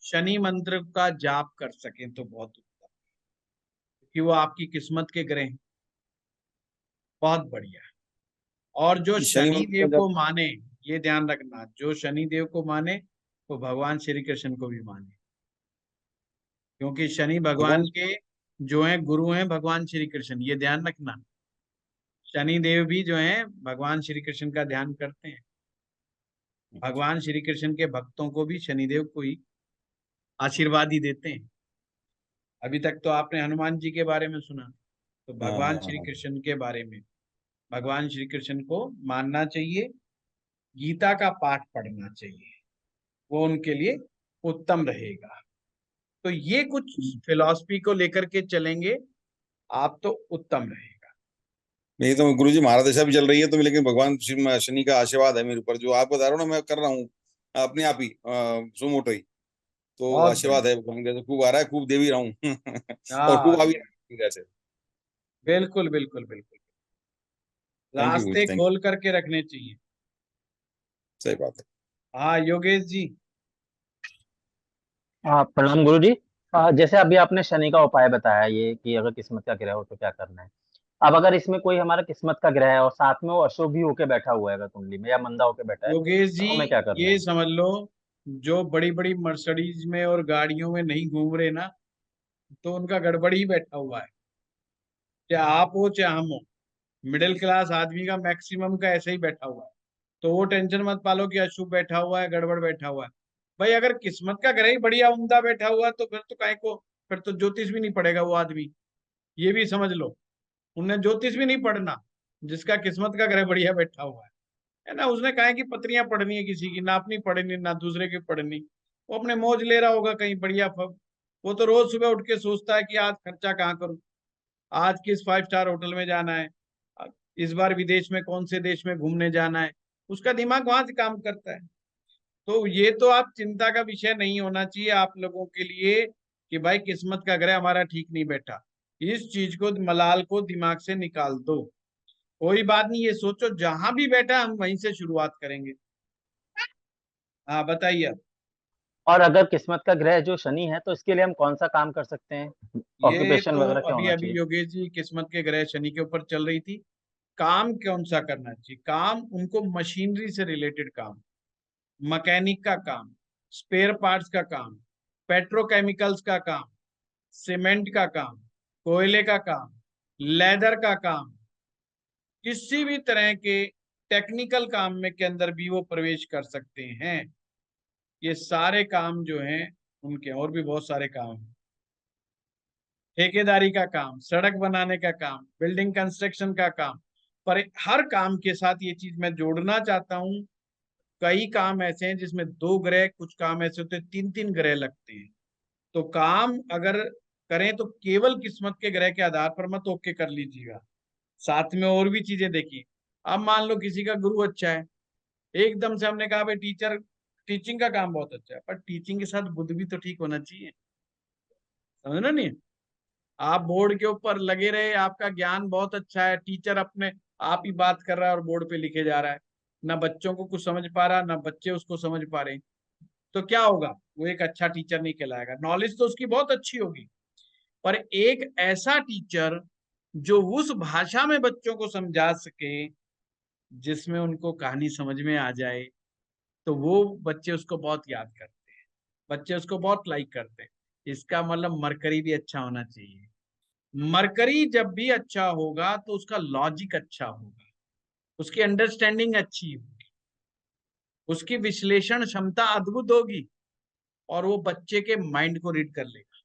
शनि मंत्र का जाप कर सकें तो बहुत उत्तम, क्योंकि वो आपकी किस्मत के ग्रह हैं। बहुत बढ़िया। और जो शनि शनि देव मंत्र को माने, ये ध्यान रखना, जो शनि देव को माने वो भगवान श्री कृष्ण को भी माने, क्योंकि शनि भगवान भगवान के जो हैं गुरु हैं भगवान श्री कृष्ण, ये ध्यान रखना। शनि देव भी जो हैं भगवान श्री कृष्ण का ध्यान करते हैं। भगवान श्री कृष्ण के भक्तों को भी शनिदेव को ही आशीर्वाद ही देते हैं। अभी तक तो आपने हनुमान जी के बारे में सुना, तो भगवान श्री हाँ। कृष्ण के बारे में, भगवान श्री कृष्ण को मानना चाहिए, गीता का पाठ पढ़ना चाहिए, वो उनके लिए उत्तम रहेगा। तो ये कुछ फिलॉसफी को लेकर के चलेंगे आप तो उत्तम रहेगा। नहीं तो गुरुजी महारादशा भी चल रही है तो लेकिन भगवान शनि का आशीर्वाद है मेरे ऊपर, जो आप बता रहे हो ना मैं कर रहा हूँ अपने आप ही सुमोटो ही। तो बहुत आशीर्वाद बढ़िया। है भगवान का, तो खूब आ रहा है, खूब दे भी रहा हूँ और खूब हाँ, आ भी रहा है। जैसे बिल्कुल बिल्कुल बिल्कुल, थैंक यू गुरुजी, रास्ते थैंक खोल करके रखने चाहिए। यू, सही बात है। हाँ योगेश जी। हाँ प्रणाम गुरु जी। जैसे अभी आपने शनि का उपाय बताया ये कि अगर किस्मत का ग्रह हो तो क्या करना है। अब अगर इसमें कोई हमारा किस्मत का ग्रह है और साथ में वो अशुभ भी होके बैठा हुआ है अगर कुंडली में, या मंदा होके बैठा है, योगेश जी, तो हमें क्या करना ये है। समझ लो, जो बड़ी बड़ी मर्सिडीज में और गाड़ियों में नहीं घूम रहे ना, तो उनका गड़बड़ ही बैठा हुआ है। चाहे आप हो चाहे हम हो, मिडिल क्लास आदमी का मैक्सिमम का ऐसे ही बैठा हुआ है। तो वो टेंशन मत पालो कि अशुभ बैठा हुआ है, गड़बड़ बैठा हुआ है। भाई अगर किस्मत का ग्रह ही बढ़िया उम्दा बैठा हुआ है, तो फिर तो काहे को, फिर तो ज्योतिष भी नहीं पढ़ेगा वो आदमी। ये भी समझ लो, उन्हें ज्योतिष भी नहीं पढ़ना, जिसका किस्मत का ग्रह बढ़िया बैठा हुआ है ना। उसने कहा कि पत्रियां पढ़नी है, किसी की ना अपनी पढ़नी ना दूसरे की पढ़नी। वो अपने मौज ले रहा होगा कहीं बढ़िया वो तो रोज सुबह उठ के सोचता है कि आज खर्चा कहाँ करूं, आज किस 5 स्टार होटल में जाना है, इस बार विदेश में कौन से देश में घूमने जाना है। उसका दिमाग वहां से काम करता है। तो ये तो आप चिंता का विषय नहीं होना चाहिए आप लोगों के लिए कि भाई किस्मत का ग्रह हमारा ठीक नहीं बैठा। इस चीज को, मलाल को दिमाग से निकाल दो। कोई बात नहीं, ये सोचो जहां भी बैठा हम वहीं से शुरुआत करेंगे। हाँ बताइए अब। और अगर किस्मत का ग्रह जो शनि है तो इसके लिए हम कौन सा काम कर सकते हैं, ये ऑक्यूपेशन तो वगैरह क्या अभी होना अभी चाहिए। योगेश जी किस्मत के ग्रह शनि के ऊपर चल रही थी। काम कौन सा करना चाहिए, काम उनको मशीनरी से रिलेटेड काम, मैकेनिक का काम, स्पेयर पार्ट्स का काम, पेट्रोकेमिकल्स का काम, सीमेंट का काम, कोयले का काम, लेदर का काम, किसी भी तरह के टेक्निकल काम में के अंदर भी वो प्रवेश कर सकते हैं। ये सारे काम जो हैं उनके, और भी बहुत सारे काम हैं, ठेकेदारी का काम, सड़क बनाने का काम, बिल्डिंग कंस्ट्रक्शन का काम, पर हर काम के साथ ये चीज मैं जोड़ना चाहता हूं, कई काम ऐसे हैं जिसमें 2 ग्रह, कुछ काम ऐसे होते हैं 3-3 ग्रह लगते हैं। तो काम अगर करें तो केवल किस्मत के ग्रह के आधार पर मत ओके कर लीजिएगा, साथ में और भी चीजें देखिए। अब मान लो किसी का गुरु अच्छा है, एकदम से हमने कहा भाई टीचर, टीचिंग का काम बहुत अच्छा है, पर टीचिंग के साथ बुद्ध भी तो ठीक होना चाहिए, समझना नहीं? आप बोर्ड के ऊपर लगे रहे, आपका ज्ञान बहुत अच्छा है, टीचर अपने आप ही बात कर रहा है और बोर्ड पे लिखे जा रहा है, ना बच्चों को कुछ समझ पा रहा, ना बच्चे उसको समझ पा रहे, तो क्या होगा? वो एक अच्छा टीचर नहीं कहलाएगा। नॉलेज तो उसकी बहुत अच्छी होगी, पर एक ऐसा टीचर जो उस भाषा में बच्चों को समझा सके जिसमें उनको कहानी समझ में आ जाए, तो वो बच्चे उसको बहुत याद करते हैं, बच्चे उसको बहुत लाइक करते हैं। इसका मतलब मरकरी भी अच्छा होना चाहिए। मरकरी जब भी अच्छा होगा तो उसका लॉजिक अच्छा होगा, उसकी अंडरस्टैंडिंग अच्छी होगी, उसकी विश्लेषण क्षमता अद्भुत होगी, और वो बच्चे के माइंड को रीड कर लेगा।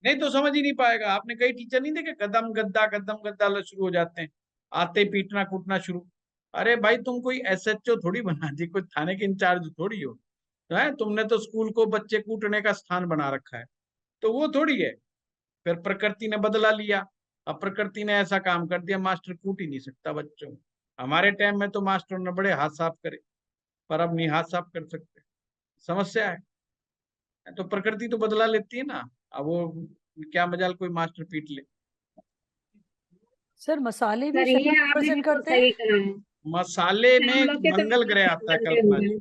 नहीं तो समझ ही नहीं पाएगा। आपने कई टीचर नहीं देखे, कदम गद्दा शुरू हो जाते हैं, आते पीटना कूटना शुरू। अरे भाई तुम कोई एसएचओ थोड़ी बना दी, कोई थाने के इंचार्ज थोड़ी हो, है? तुमने तो स्कूल को बच्चे कूटने का स्थान बना रखा है, तो वो थोड़ी है। फिर प्रकृति ने बदला लिया, अब प्रकृति ने ऐसा काम कर दिया, मास्टर कूट ही नहीं सकता बच्चों को। हमारे टाइम में तो मास्टर ने बड़े हाथ साफ करे, पर अब नहीं हाथ साफ कर सकते, समस्या है। तो प्रकृति तो बदला लेती है ना, अब वो क्या मजाल कोई मास्टर पीट ले। सर मसाले भी सर ये आपने रिप्रेजेंट बिल्कुल करते हैं? सही कहा है। मसाले हम में लोग के मंगल तो ग्रह आता है कल्पना जी,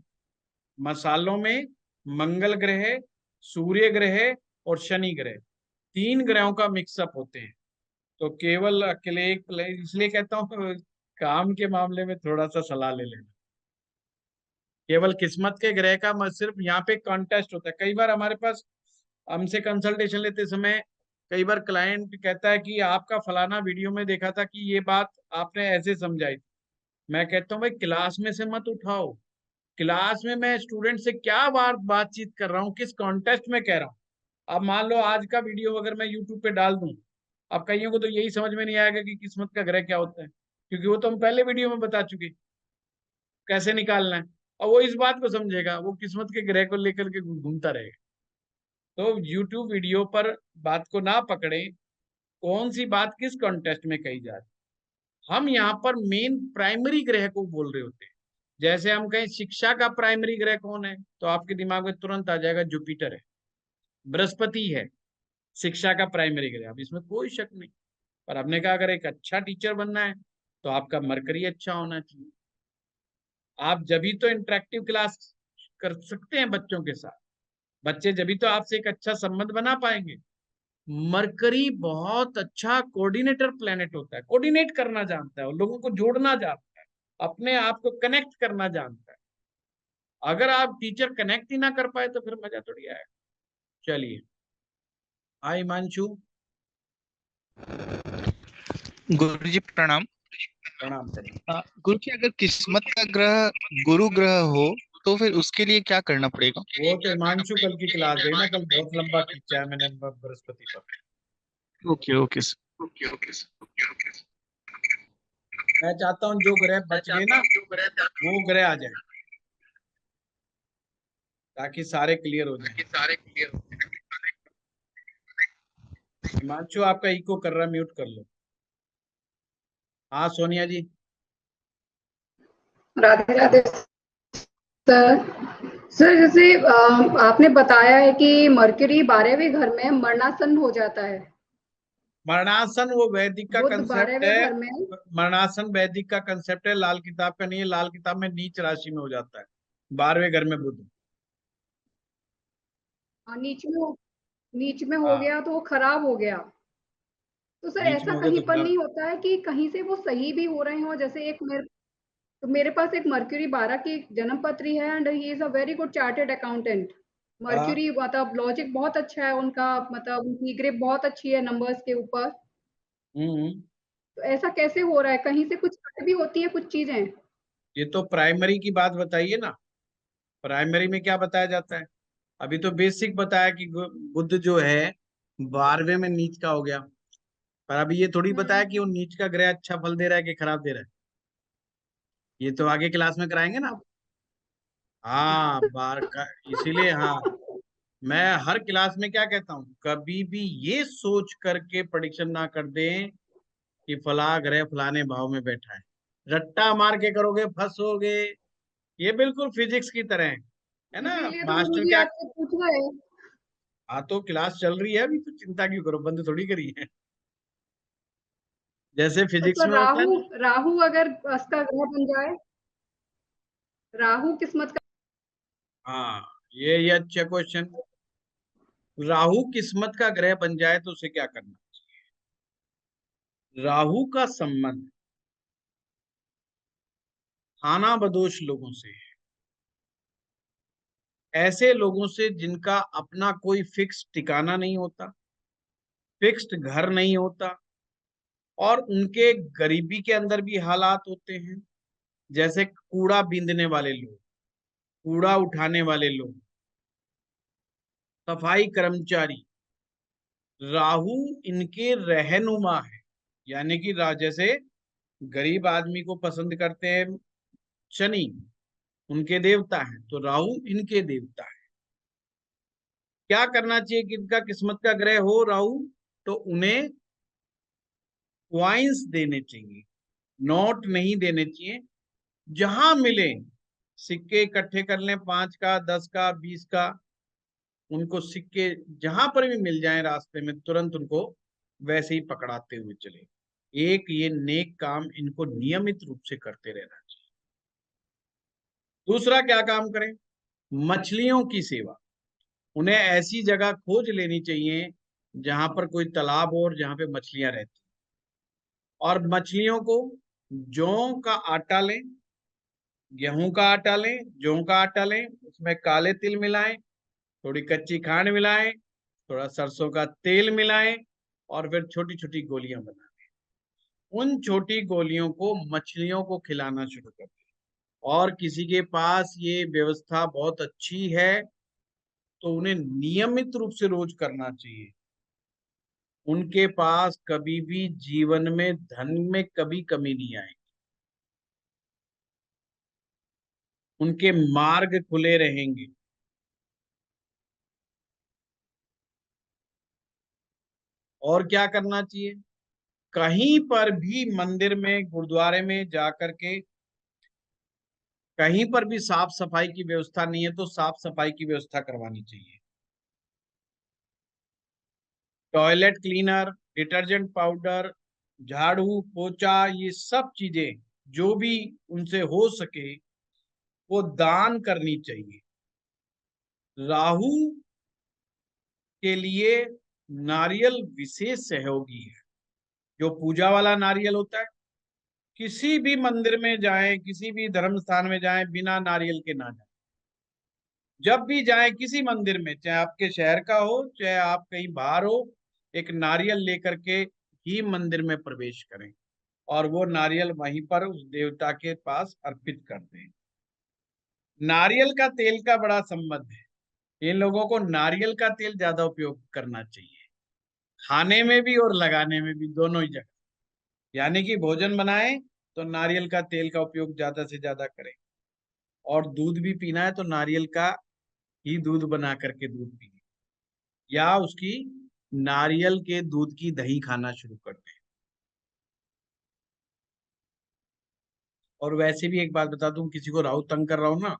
मसालों में मंगल ग्रह, सूर्य ग्रह और शनि ग्रह, 3 ग्रहों का मिक्सअप होते हैं। तो केवल अकेले एक, इसलिए कहता हूँ काम के मामले में थोड़ा सा सलाह ले लेना। केवल किस्मत के ग्रह का सिर्फ यहाँ पे कॉन्टेस्ट होता है। कई बार हमारे पास, हमसे कंसल्टेशन लेते समय कई बार क्लाइंट कहता है कि आपका फलाना वीडियो में देखा था कि ये बात आपने ऐसे समझाई। मैं कहता हूँ भाई क्लास में से मत उठाओ, क्लास में मैं स्टूडेंट से क्या बातचीत कर रहा हूँ, किस कॉन्टेस्ट में कह रहा हूँ। अब मान लो आज का वीडियो अगर मैं यूट्यूब पे डाल दूं, अब कईयों को तो यही समझ में नहीं आएगा कि किस्मत का ग्रह क्या होता है, क्योंकि वो तो हम पहले वीडियो में बता चुके कैसे निकालना है। और वो इस बात को समझेगा, वो किस्मत के ग्रह को लेकर के घूमता रहेगा। तो यूट्यूब वीडियो पर बात को ना पकड़े, कौन सी बात किस कॉन्टेस्ट में कही जा रही। हम यहाँ पर मेन प्राइमरी ग्रह को बोल रहे होते हैं। जैसे हम कहें शिक्षा का प्राइमरी ग्रह कौन है, तो आपके दिमाग में तुरंत आ जाएगा जुपिटर है, बृहस्पति है शिक्षा का प्राइमरी ग्रह। अब इसमें कोई शक नहीं, पर हमने कहा अगर एक अच्छा टीचर बनना है तो आपका मरकरी अच्छा होना चाहिए। आप जब भी तो इंटरेक्टिव क्लास कर सकते हैं बच्चों के साथ, बच्चे जब भी तो आपसे एक अच्छा संबंध बना पाएंगे। मरकरी बहुत अच्छा कोऑर्डिनेटर प्लेनेट होता है, कोऑर्डिनेट करना जानता है, लोगों को जोड़ना जानता है, अपने आप को कनेक्ट करना जानता है। अगर आप टीचर कनेक्ट ही ना कर पाए तो फिर मजा थोड़ी आएगा। चलिए, हाय हिमांशु। गुरु जी प्रणाम। प्रणाम प्रणाम। गुरु जी अगर किस्मत का ग्रह गुरु ग्रह हो तो फिर उसके लिए क्या करना पड़ेगा? वो तो हिमांशु कल की क्लास देखना, कल बहुत लंबा खींचा है मैंने बृहस्पति पर। ओके ओके मैं चाहता हूँ जो ग्रह बच गए ना वो ग्रह आ जाए, ताकि सारे क्लियर हो जाए। हिमांशु आपका इको कर रहा है, म्यूट कर लो। हाँ सोनिया जी। राधे राधे सर। सर जैसे आपने बताया है कि मरकरी 12वें घर में मरणासन हो जाता है। मरणासन वो वैदिक का बुध कंसेप्ट 12वें है, घर में, मरणासन वैदिक का कंसेप्ट है, लाल किताब का नहीं है। लाल किताब में नीच राशि में हो जाता है, 12वें घर में बुध। नीच में हो हाँ, गया तो वो खराब हो गया। तो सर नीच में ऐसा हो गया कहीं तो पर खराब। नहीं होता है कि कहीं से वो सही भी हो रहे हो? जैसे तो मेरे पास एक मर्क्यूरी 12 की जन्म पत्री है and he is a very good chartered accountant. Mercury मतलब लॉजिक बहुत अच्छा है उनका, मतलब उनकी ग्रिप बहुत अच्छी है नंबर्स के ऊपर। तो ऐसा कैसे हो रहा है? कहीं से कुछ कट भी होती है कुछ चीजें? ये तो प्राइमरी की बात बताइए ना, प्राइमरी में क्या बताया जाता है? अभी तो बेसिक बताया कि बुध जो है 12वें में नीच का हो गया, पर अभी ये थोड़ी बताया कि वो नीच का ग्रह अच्छा फल दे रहा है कि खराब दे रहा है। ये तो आगे क्लास में कराएंगे ना। हाँ बार का, इसीलिए हाँ मैं हर क्लास में क्या कहता हूँ, कभी भी ये सोच करके प्रेडिक्शन ना कर दें कि फला ग्रह फलाने भाव में बैठा है, रट्टा मार के करोगे फंसोगे। ये बिल्कुल फिजिक्स की तरह है ना। इसीलिए तो मास्टर गुरुजी क्या, आपसे पूछ रहे हैं। हाँ तो क्लास चल रही है अभी, तो चिंता क्यों करो, बंद थोड़ी करी है। जैसे तो फिजिक्स सर में होता है राहु, ना। राहु अगर उसका ग्रह बन जाए, राहु किस्मत का, हाँ ये अच्छा क्वेश्चन। राहु किस्मत का ग्रह बन जाए तो उसे क्या करना चाहिए? राहु का संबंध खाना बदोश लोगों से है, ऐसे लोगों से जिनका अपना कोई फिक्स ठिकाना नहीं होता, फिक्स्ड घर नहीं होता, और उनके गरीबी के अंदर भी हालात होते हैं, जैसे कूड़ा बींदने वाले लोग, कूड़ा उठाने वाले लोग, सफाई कर्मचारी। राहु इनके रहनुमा है, यानी कि जैसे गरीब आदमी को पसंद करते हैं शनि, उनके देवता हैं, तो राहु इनके देवता है। क्या करना चाहिए कि इनका किस्मत का ग्रह हो राहु, तो उन्हें क्वाइंस देने चाहिए, नोट नहीं देने चाहिए। जहां मिले सिक्के इकट्ठे कर लें, 5 का, 10 का, 20 का, उनको सिक्के जहां पर भी मिल जाएं रास्ते में तुरंत उनको वैसे ही पकड़ाते हुए चले। एक ये नेक काम इनको नियमित रूप से करते रहना चाहिए। दूसरा क्या काम करें? मछलियों की सेवा। उन्हें ऐसी जगह खोज लेनी चाहिए जहां पर कोई तालाब हो और जहां पे मछलियां रहती, और मछलियों को जौ का आटा लें, गेहूं का आटा लें, जौ का आटा लें, उसमें काले तिल मिलाएं, थोड़ी कच्ची खांड मिलाएं, थोड़ा सरसों का तेल मिलाएं, और फिर छोटी छोटी गोलियां बना लें। उन छोटी गोलियों को मछलियों को खिलाना शुरू कर दें। और किसी के पास ये व्यवस्था बहुत अच्छी है तो उन्हें नियमित रूप से रोज करना चाहिए। उनके पास कभी भी जीवन में धन में कभी कमी नहीं आएगी, उनके मार्ग खुले रहेंगे। और क्या करना चाहिए? कहीं पर भी मंदिर में, गुरुद्वारे में जाकर के कहीं पर भी साफ सफाई की व्यवस्था नहीं है तो साफ सफाई की व्यवस्था करवानी चाहिए। टॉयलेट क्लीनर, डिटर्जेंट पाउडर, झाड़ू पोछा, ये सब चीजें जो भी उनसे हो सके वो दान करनी चाहिए। राहु के लिए नारियल विशेष सहयोगी है। जो पूजा वाला नारियल होता है, किसी भी मंदिर में जाएं, किसी भी धर्म स्थान में जाएं, बिना नारियल के ना जाएं। जब भी जाएं किसी मंदिर में, चाहे आपके शहर का हो चाहे आप कहीं बाहर हो, एक नारियल लेकर के ही मंदिर में प्रवेश करें और वो नारियल वहीं पर उस देवता के पास अर्पित कर दें। नारियल का तेल का बड़ा संबंध है, इन लोगों को नारियल का तेल ज्यादा उपयोग करना चाहिए, खाने में भी और लगाने में भी, दोनों ही जगह। यानी कि भोजन बनाएं तो नारियल का तेल का उपयोग ज्यादा से ज्यादा करें, और दूध भी पीना है तो नारियल का ही दूध बना करके दूध पिए, या उसकी नारियल के दूध की दही खाना शुरू कर दें। और वैसे भी एक बात बता दूं, किसी को राहु तंग कर रहा हो ना,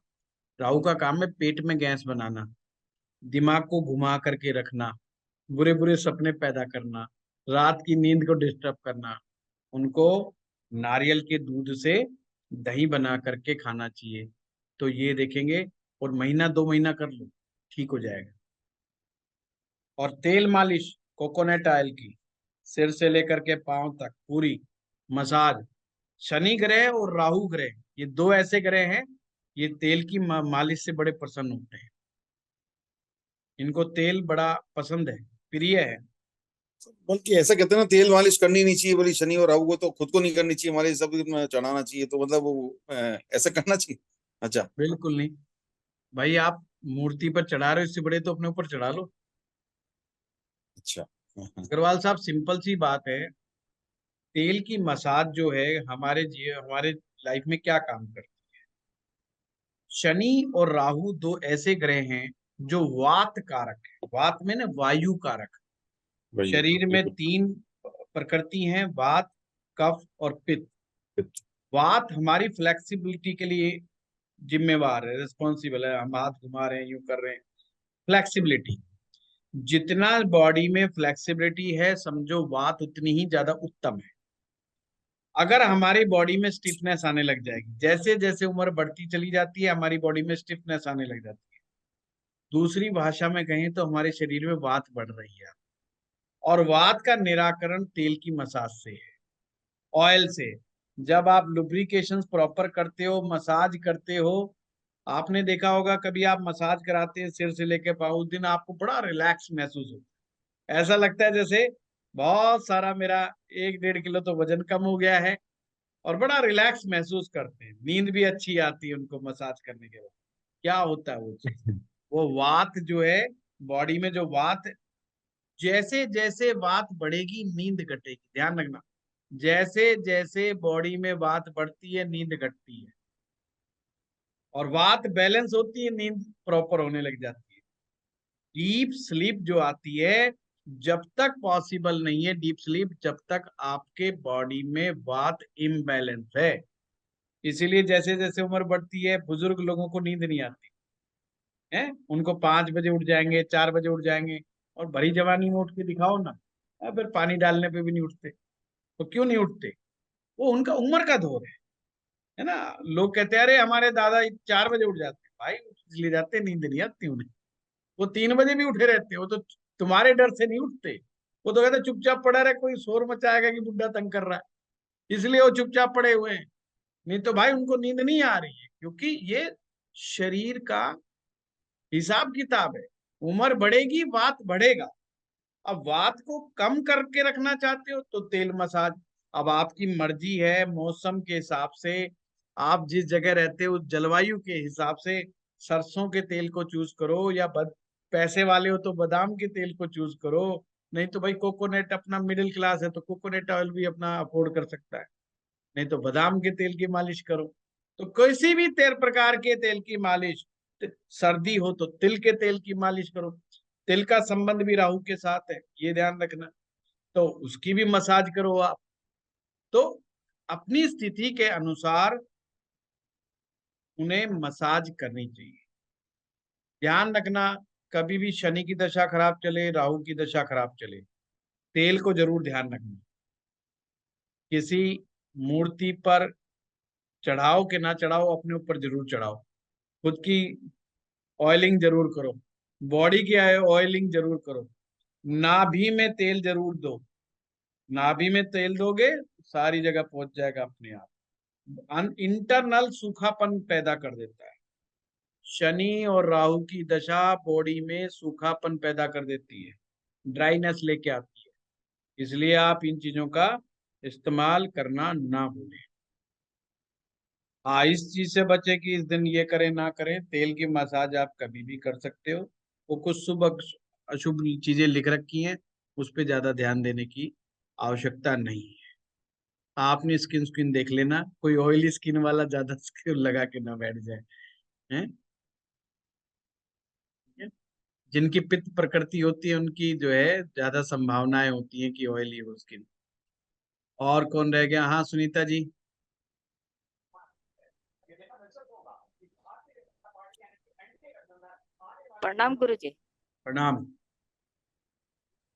राहु का काम है पेट में गैस बनाना, दिमाग को घुमा करके रखना, बुरे बुरे सपने पैदा करना, रात की नींद को डिस्टर्ब करना। उनको नारियल के दूध से दही बना करके खाना चाहिए, तो ये देखेंगे, और महीना 2 महीना कर लो ठीक हो जाएगा। और तेल मालिश कोकोनट ऑयल की, सिर से लेकर के पांव तक पूरी मसाज। शनि ग्रह और राहु ग्रह, ये दो ऐसे ग्रह हैं, ये तेल की मालिश से बड़े प्रसन्न होते हैं, इनको तेल बड़ा पसंद है, प्रिय है। बल्कि ऐसा कहते हैं ना, तेल मालिश करनी नहीं चाहिए बोली शनि और राहु को, तो खुद को नहीं करनी चाहिए, मालिश सब चढ़ाना चाहिए, तो मतलब वो ऐसा करना चाहिए। अच्छा, बिल्कुल नहीं भाई, आप मूर्ति पर चढ़ा रहे हो, इससे बड़े तो अपने ऊपर चढ़ा लो। अच्छा। अग्रवाल साहब, सिंपल सी बात है, तेल की मसाज जो है हमारे लाइफ में क्या काम करती है। शनि और राहु दो ऐसे ग्रह हैं जो वात कारक है, वात में ना वायु कारक। वही, शरीर में बिल्कुल। 3 प्रकृति हैं, वात, कफ और पित्त। पित्त। वात हमारी फ्लेक्सिबिलिटी के लिए जिम्मेवार है, रिस्पॉन्सिबल है, हम हाथ घुमा रहे हैं, यूं कर रहे हैं, फ्लेक्सिबिलिटी। जितना बॉडी में फ्लेक्सिबिलिटी है, समझो वात उतनी ही ज्यादा उत्तम है। अगर हमारी बॉडी में स्टिफनेस आने लग जाएगी, जैसे जैसे उम्र बढ़ती चली जाती है, हमारी बॉडी में स्टिफनेस आने लग जाती है। दूसरी भाषा में कहें तो हमारे शरीर में वात बढ़ रही है, और वात का निराकरण तेल की मसाज से है, ऑयल से। जब आप लुब्रिकेशन प्रॉपर करते हो, मसाज करते हो, आपने देखा होगा कभी आप मसाज कराते हैं सिर से लेके पाँव, उस दिन आपको बड़ा रिलैक्स महसूस होता है। ऐसा लगता है जैसे बहुत सारा मेरा 1-1.5 किलो तो वजन कम हो गया है, और बड़ा रिलैक्स महसूस करते हैं। नींद भी अच्छी आती है उनको मसाज करने के बाद। क्या होता है वो चीज, वो वात जो है बॉडी में, जो वात, जैसे जैसे वात बढ़ेगी नींद घटेगी। ध्यान रखना, जैसे जैसे बॉडी में वात बढ़ती है नींद घटती है, और वात बैलेंस होती है, नींद प्रॉपर होने लग जाती है। डीप स्लीप जो आती है, जब तक पॉसिबल नहीं है डीप स्लीप, जब तक आपके बॉडी में वात इम्बैलेंस है। इसीलिए जैसे जैसे उम्र बढ़ती है, बुजुर्ग लोगों को नींद नहीं आती है, उनको 5 बजे उठ जाएंगे, 4 बजे उठ जाएंगे, और भरी जवानी में उठ के दिखाओ ना, फिर पानी डालने पे भी नहीं उठते। तो क्यों नहीं उठते? वो उनका उम्र का दौर है ना। लोग कहते हैं अरे हमारे दादा 4 बजे उठ जाते हैं। भाई इसलिए जाते, नींद नहीं आती उन्हें। वो 3 बजे भी उठे रहते हैं, वो तो तुम्हारे डर से नहीं उठते। वो तो कहते चुपचाप पड़ा रहे, कोई शोर मचाएगा कि बुढ़ा तंग कर रहा है, इसलिए वो चुपचाप पड़े हुए हैं। नहीं तो भाई उनको नींद नहीं आ रही है, क्योंकि ये शरीर का हिसाब किताब है। उम्र बढ़ेगी, वात बढ़ेगा। अब वात को कम करके रखना चाहते हो तो तेल मसाज। अब आपकी मर्जी है, मौसम के हिसाब से, आप जिस जगह रहते हो जलवायु के हिसाब से सरसों के तेल को चूज करो, या पैसे वाले हो तो बादाम के तेल को चूज करो। नहीं तो भाई कोकोनट, अपना मिडिल क्लास है तो कोकोनट ऑयल भी अपना अफोर्ड कर सकता है, नहीं तो बादाम के तेल की मालिश करो। तो किसी भी तेल, प्रकार के तेल की मालिश, सर्दी हो तो तिल के तेल की मालिश करो। तिल का संबंध भी राहु के साथ है, ये ध्यान रखना, तो उसकी भी मसाज करो आप। तो अपनी स्थिति के अनुसार उन्हें मसाज करनी चाहिए। ध्यान रखना, कभी भी शनि की दशा खराब चले, राहु की दशा खराब चले, तेल को जरूर ध्यान रखना। किसी मूर्ति पर चढ़ाओ कि ना चढ़ाओ, अपने ऊपर जरूर चढ़ाओ। खुद की ऑयलिंग जरूर करो, बॉडी की ऑयलिंग जरूर करो। नाभि में तेल जरूर दो, नाभि में तेल दोगे सारी जगह पहुंच जाएगा अपने आप। इंटरनल सूखापन पैदा कर देता है। शनि और राहु की दशा बॉडी में सूखापन पैदा कर देती है, ड्राइनेस लेके आती है। इसलिए आप इन चीजों का इस्तेमाल करना ना भूलें। हाँ, इस चीज से बचे कि इस दिन ये करें ना करें, तेल की मसाज आप कभी भी कर सकते हो। वो कुछ शुभ अशुभ चीजें लिख रखी हैं, उस पर ज्यादा ध्यान देने की आवश्यकता नहीं है। आपने स्किन स्किन देख लेना, कोई ऑयली स्किन वाला ज्यादा स्किन लगा के ना बैठ जाए, हैं? जिनकी पित्त प्रकृति होती है उनकी जो है ज्यादा संभावनाएं होती हैं कि ऑयली हो स्किन। और कौन रह गया? हाँ, सुनीता जी। प्रणाम गुरुजी। प्रणाम।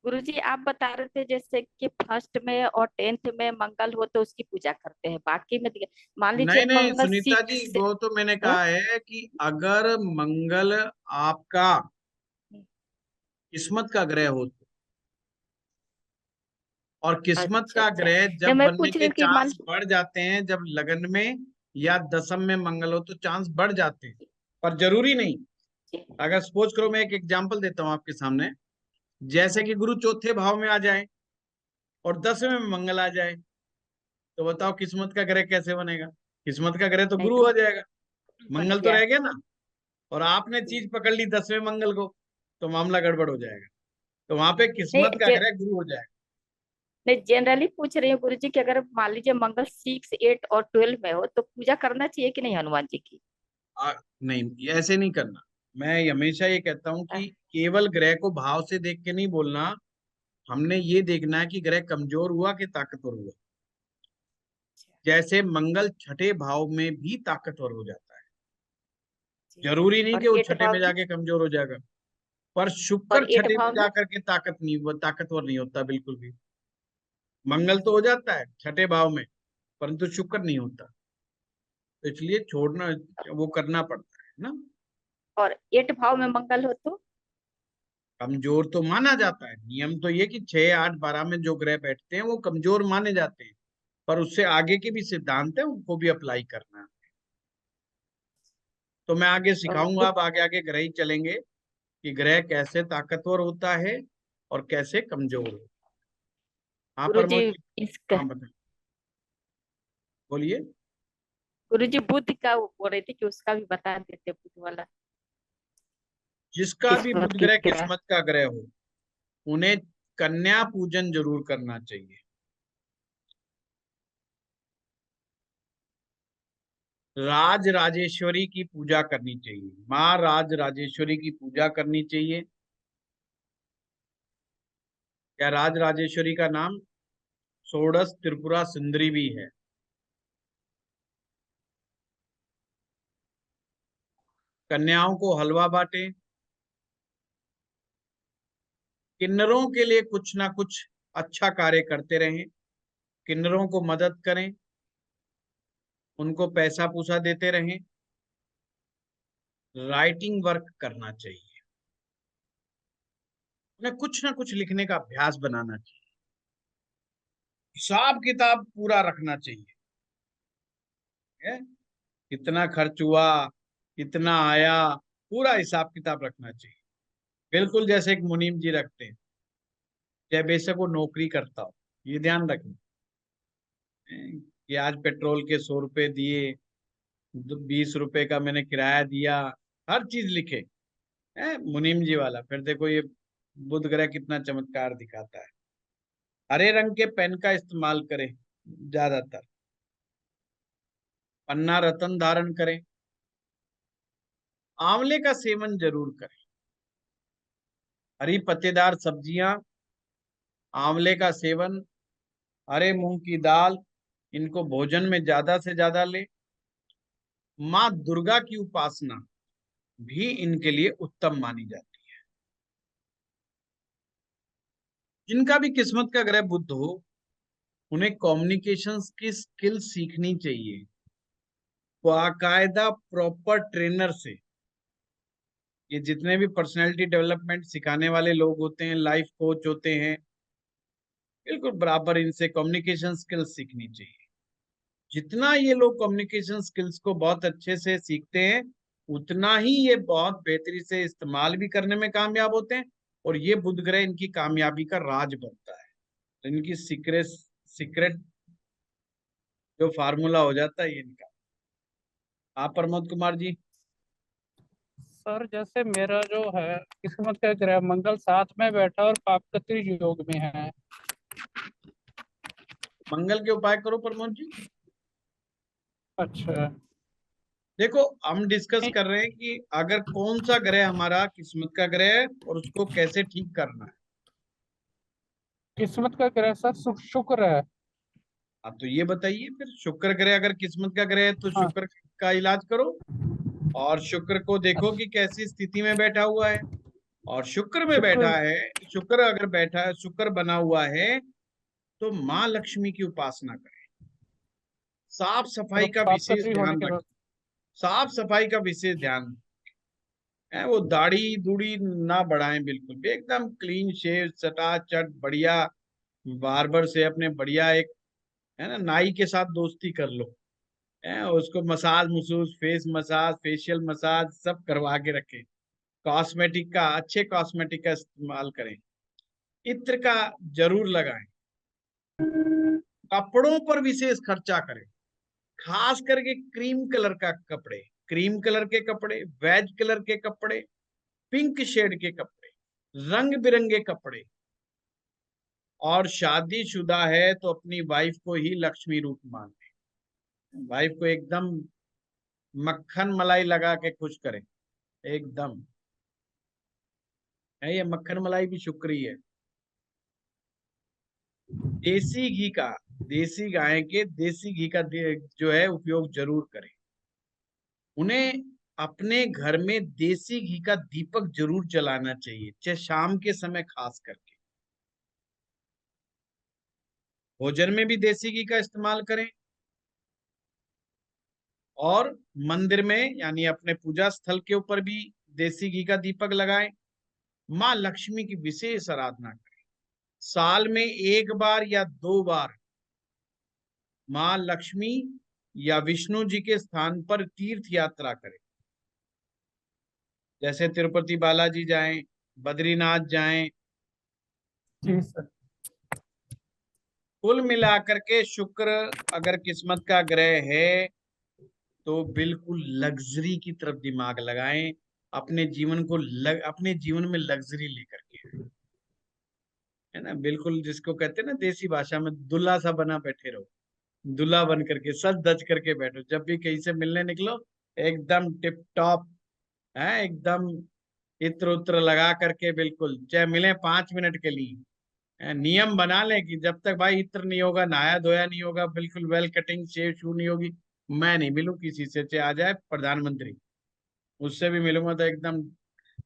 गुरुजी, आप बता रहे थे जैसे कि फर्स्ट में और 10th में मंगल हो तो उसकी पूजा करते हैं, बाकी में मान लीजिए नहीं नहीं मंगल सुनीता जी, 6 वो तो मैंने कहा है कि अगर मंगल आपका किस्मत का ग्रह हो तो, और किस्मत अच्छा का अच्छा, ग्रह नहीं जब मैं बनने पूछ के रही हूँ कि चांस बढ़ जाते हैं, जब लगन में या दशम में मंगल हो तो चांस बढ़ जाते हैं, पर जरूरी नहीं। अगर सपोज करो, मैं एक एग्जांपल देता हूं आपके सामने, जैसे कि गुरु चौथे भाव में आ जाए और 10वें में मंगल आ जाए, तो बताओ किस्मत का ग्रह कैसे बनेगा? किस्मत का ग्रह तो नहीं गुरु तो हो जाएगा, बन मंगल तो गया। रह गया ना। और आपने चीज पकड़ ली 10वें मंगल को, तो मामला गड़बड़ हो जाएगा। तो वहां पे किस्मत नहीं का ग्रह गुरु हो जाएगा। नहीं, जनरली पूछ रही हूँ गुरुजी कि अगर मान लीजिए मंगल 6, 8 और 12 में हो तो पूजा करना चाहिए कि नहीं हनुमान जी की? नहीं, ये ऐसे नहीं करना। मैं हमेशा ये कहता हूँ कि केवल ग्रह को भाव से देख के नहीं बोलना, हमने ये देखना है कि ग्रह कमजोर हुआ कि ताकतवर हुआ। जैसे मंगल छठे भाव में भी ताकतवर हो जाता है, जरूरी नहीं और कि वो 8 छठे भाव में में? जाके कमजोर हो जाएगा। पर और शुक्र 8 छठे में भाव में? जाकर के ताकतवर नहीं होता बिल्कुल भी। मंगल तो हो जाता है छठे भाव में, परंतु शुक्र नहीं होता। तो इसलिए छोड़ना, वो करना पड़ता है ना। और 8 भाव में मंगल हो तो? कमजोर तो माना जाता है, नियम तो ये कि 6, 8, 12 में जो ग्रह बैठते हैं वो कमजोर माने जाते हैं, पर उससे आगे के भी सिद्धांत है, उनको भी अप्लाई करना है। तो मैं आगे और सिखाऊंगा, अब आगे आगे ग्रह ही चलेंगे कि ग्रह कैसे ताकतवर होता है और कैसे कमजोर होता है। हाँ गुरुजी प्रमोद जी। इसका, हाँ बताइए, बोलिए। गुरुजी बुध का वो बोल रही थी कि उसका भी बता देते, बुध वाला जिसका भी किस्मत बुध की ग्रह ग्रह। किस्मत का ग्रह हो, उन्हें कन्या पूजन जरूर करना चाहिए। राज राजेश्वरी की पूजा करनी चाहिए, माँ राज राजेश्वरी की पूजा करनी चाहिए। क्या राज राजेश्वरी का नाम षोडश त्रिपुरा सुंदरी भी है? कन्याओं को हलवा बांटे, किन्नरों के लिए कुछ ना कुछ अच्छा कार्य करते रहें, किन्नरों को मदद करें, उनको पैसा पूसा देते रहें। राइटिंग वर्क करना चाहिए, उन्हें कुछ ना कुछ लिखने का अभ्यास बनाना चाहिए, हिसाब किताब पूरा रखना चाहिए है? कितना खर्च हुआ, कितना आया, पूरा हिसाब किताब रखना चाहिए। बिल्कुल जैसे एक मुनीम जी रखते हैं, चाहे बेशक वो नौकरी करता हो। ये ध्यान रखना कि आज पेट्रोल के 100 रुपए दिए, 20 रुपए का मैंने किराया दिया, हर चीज लिखे है मुनीम जी वाला। फिर देखो ये बुध ग्रह कितना चमत्कार दिखाता है। हरे रंग के पेन का इस्तेमाल करें ज्यादातर, पन्ना रतन धारण करें, आंवले का सेवन जरूर करें। हरी पत्तेदार सब्जियां, आंवले का सेवन, हरे मूंग की दाल, इनको भोजन में ज्यादा से ज्यादा ले। माँ दुर्गा की उपासना भी इनके लिए उत्तम मानी जाती है। जिनका भी किस्मत का ग्रह बुध हो, उन्हें कम्युनिकेशन की स्किल सीखनी चाहिए, बाकायदा प्रॉपर ट्रेनर से। ये जितने भी पर्सनालिटी डेवलपमेंट सिखाने वाले लोग होते हैं, लाइफ कोच होते हैं, बिल्कुल बराबर इनसे कम्युनिकेशन स्किल्स सीखनी चाहिए। जितना ये लोग कम्युनिकेशन स्किल्स को बहुत अच्छे से सीखते हैं, उतना ही ये बहुत बेहतरी से इस्तेमाल भी करने में कामयाब होते हैं, और ये बुध ग्रह इनकी कामयाबी का राज बनता है। तो इनकी सीक्रेट सीक्रेट जो फार्मूला हो जाता है ये इनका। आप प्रमोद कुमार जी। सर जैसे मेरा जो है किस्मत का ग्रह मंगल 7 में बैठा और पापकत्री योग में है। मंगल के उपाय करो प्रमोद जी। अच्छा। देखो हम डिस्कस कर रहे हैं कि अगर कौन सा ग्रह हमारा किस्मत का ग्रह है और उसको कैसे ठीक करना है। किस्मत का ग्रह सर शुक्र है। आप तो ये बताइए फिर, शुक्र ग्रह अगर किस्मत का ग्रह है तो हाँ। शुक्र का इलाज करो, और शुक्र को देखो कि कैसी स्थिति में बैठा हुआ है। और शुक्र में शुक्र। बैठा है, शुक्र अगर बैठा है, शुक्र बना हुआ है, तो माँ लक्ष्मी की उपासना करें। साफ सफाई मतलब का विशेष पापकत्री होने ध्यान के रखें, बाद। साफ सफाई का विशेष ध्यान है। वो दाढ़ी दूढ़ी ना बढ़ाएं, बिल्कुल भी एकदम क्लीन शेव, चटाचट बढ़िया। बार्बर से अपने बढ़िया एक है ना नाई के साथ दोस्ती कर लो, है उसको मसाज मसूज, फेस मसाज, फेशियल मसाज सब करवा के रखें। कॉस्मेटिक का, अच्छे कॉस्मेटिक का इस्तेमाल करें। इत्र का जरूर लगाएं, कपड़ों पर विशेष खर्चा करें, खास करके क्रीम कलर का कपड़े, क्रीम कलर के कपड़े, वेज कलर के कपड़े, पिंक शेड के कपड़े, रंग बिरंगे कपड़े। और शादीशुदा है तो अपनी वाइफ को ही लक्ष्मी रूप माने, वाइफ को एकदम मक्खन मलाई लगा के खुश करें, एकदम है। ये मक्खन मलाई भी शुक्र है। देसी घी का, देसी गाय के देसी घी का जो है उपयोग जरूर करें। उन्हें अपने घर में देसी घी का दीपक जरूर जलाना चाहिए, चाहे शाम के समय खास करके। भोजन में भी देसी घी का इस्तेमाल करें और मंदिर में यानी अपने पूजा स्थल के ऊपर भी देसी घी का दीपक लगाएं। माँ लक्ष्मी की विशेष आराधना करें। साल में 1 बार या 2 बार माँ लक्ष्मी या विष्णु जी के स्थान पर तीर्थ यात्रा करें, जैसे तिरुपति बालाजी जाएं, बद्रीनाथ जाएं। जी सर। कुल मिलाकर के शुक्र अगर किस्मत का ग्रह है तो बिल्कुल लग्जरी की तरफ दिमाग लगाएं, अपने जीवन को अपने जीवन में लग्जरी लेकर के, है ना। बिल्कुल जिसको कहते हैं ना देसी भाषा में, दुल्हा सा बना बैठे रहो, दूल्हा बन करके सज धज करके बैठो। जब भी कहीं से मिलने निकलो एकदम टिप टॉप है, एकदम इत्र उत्र लगा करके, बिल्कुल चाहे मिले 5 मिनट के लिए। नियम बना ले कि जब तक भाई इत्र नहीं होगा, नहाया धोया नहीं होगा, बिल्कुल वेल कटिंग शेव शू नहीं होगी, मैं नहीं मिलूं किसी से, चाहे आ जाए प्रधानमंत्री, उससे भी मिलूंगा तो एकदम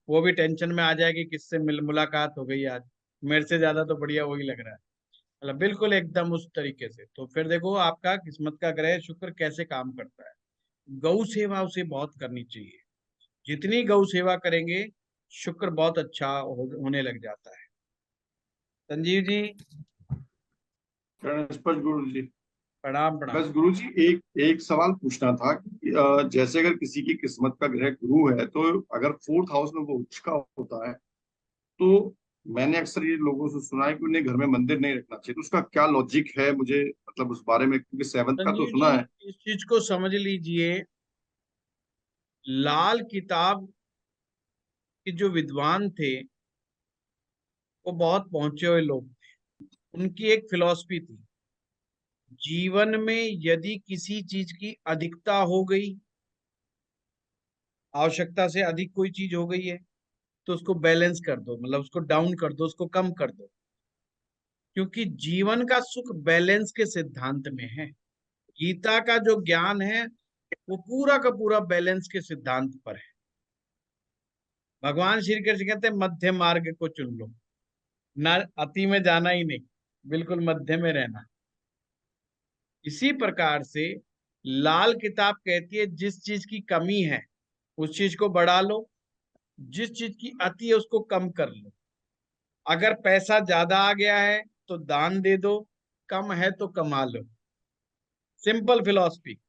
वो भी टेंशन में आ जाएगी किससे मुलाकात हो गई आज, मेरे से ज्यादा तो बढ़िया वही लग रहा है। मतलब बिल्कुल एकदम उस तरीके से। तो फिर देखो आपका किस्मत का ग्रह शुक्र कैसे काम करता है। गौ सेवा उसे बहुत करनी चाहिए, जितनी गौ सेवा करेंगे शुक्र बहुत अच्छा होने लग जाता है। संजीव जी। स्पष्ट गुरु जी। प्रणाम प्रणाम। बस गुरु जी एक सवाल पूछना था कि जैसे अगर किसी की किस्मत का ग्रह गुरु है तो अगर 4th हाउस में वो उच्च का होता है, तो मैंने अक्सर ये लोगों से सुना है कि उन्हें घर में मंदिर नहीं रखना चाहिए, तो उसका क्या लॉजिक है, मुझे मतलब उस बारे में, क्योंकि 7th का तो संजीव सुना जी है। इस चीज को समझ लीजिए, लाल किताब के जो विद्वान थे वो बहुत पहुंचे हुए लोग थे। उनकी एक फिलॉसफी थी, जीवन में यदि किसी चीज की अधिकता हो गई, आवश्यकता से अधिक कोई चीज हो गई है, तो उसको बैलेंस कर दो, मतलब उसको डाउन कर दो, उसको कम कर दो, क्योंकि जीवन का सुख बैलेंस के सिद्धांत में है। गीता का जो ज्ञान है वो पूरा का पूरा बैलेंस के सिद्धांत पर है। भगवान श्री कृष्ण कहते हैं मध्य मार्ग को चुन लो, ना अति में जाना ही नहीं, बिल्कुल मध्य में रहना। इसी प्रकार से लाल किताब कहती है जिस चीज की कमी है उस चीज को बढ़ा लो, जिस चीज की अति है उसको कम कर लो। अगर पैसा ज्यादा आ गया है तो दान दे दो, कम है तो कमा लो, सिंपल फिलॉसफी।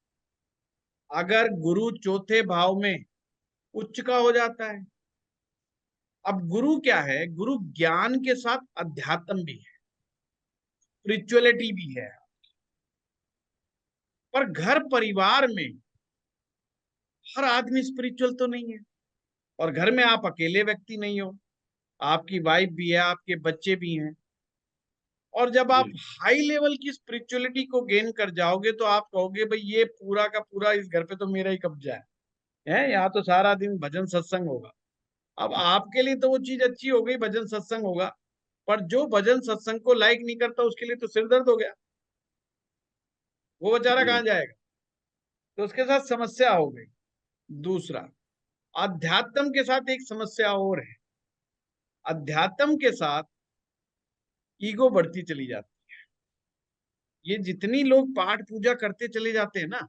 अगर गुरु चौथे भाव में उच्च का हो जाता है, अब गुरु क्या है, गुरु ज्ञान के साथ अध्यात्म भी है, स्पिरिचुअलिटी भी है। पर घर परिवार में हर आदमी स्पिरिचुअल तो नहीं है, और घर में आप अकेले व्यक्ति नहीं हो, आपकी वाइफ भी है, आपके बच्चे भी हैं। और जब आप हाई लेवल की स्पिरिचुअलिटी को गेन कर जाओगे तो आप कहोगे भाई ये पूरा का पूरा इस घर पे तो मेरा ही कब्जा है, यहाँ तो सारा दिन भजन सत्संग होगा। अब आपके लिए तो वो चीज अच्छी हो गई, भजन सत्संग होगा, पर जो भजन सत्संग को लाइक नहीं करता उसके लिए तो सिर दर्द हो गया, वो बेचारा कहाँ जाएगा, तो उसके साथ समस्या हो गई। दूसरा, अध्यात्म के साथ एक समस्या और है, अध्यात्म के साथ ईगो बढ़ती चली जाती है। ये जितनी लोग पाठ पूजा करते चले जाते हैं ना,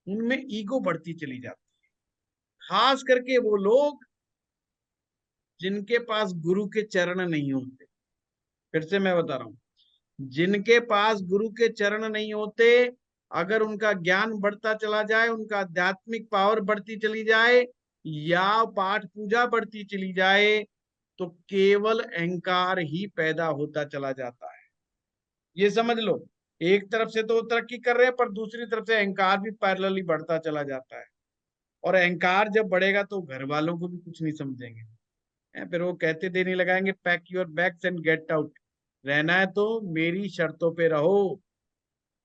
उनमें ईगो बढ़ती चली जाती है, खास करके वो लोग जिनके पास गुरु के चरण नहीं होते। फिर से मैं बता रहा हूं, जिनके पास गुरु के चरण नहीं होते, अगर उनका ज्ञान बढ़ता चला जाए, उनका आध्यात्मिक पावर बढ़ती चली जाए, या पाठ पूजा बढ़ती चली जाए, तो केवल अहंकार ही पैदा होता चला जाता है। ये समझ लो, एक तरफ से तो वो तरक्की कर रहे हैं पर दूसरी तरफ से अहंकार भी पैरेलली बढ़ता चला जाता है। और अहंकार जब बढ़ेगा तो घर वालों को भी कुछ नहीं समझेंगे, फिर वो कहते देने लगाएंगे pack your bags and get out, रहना है तो मेरी शर्तों पे रहो,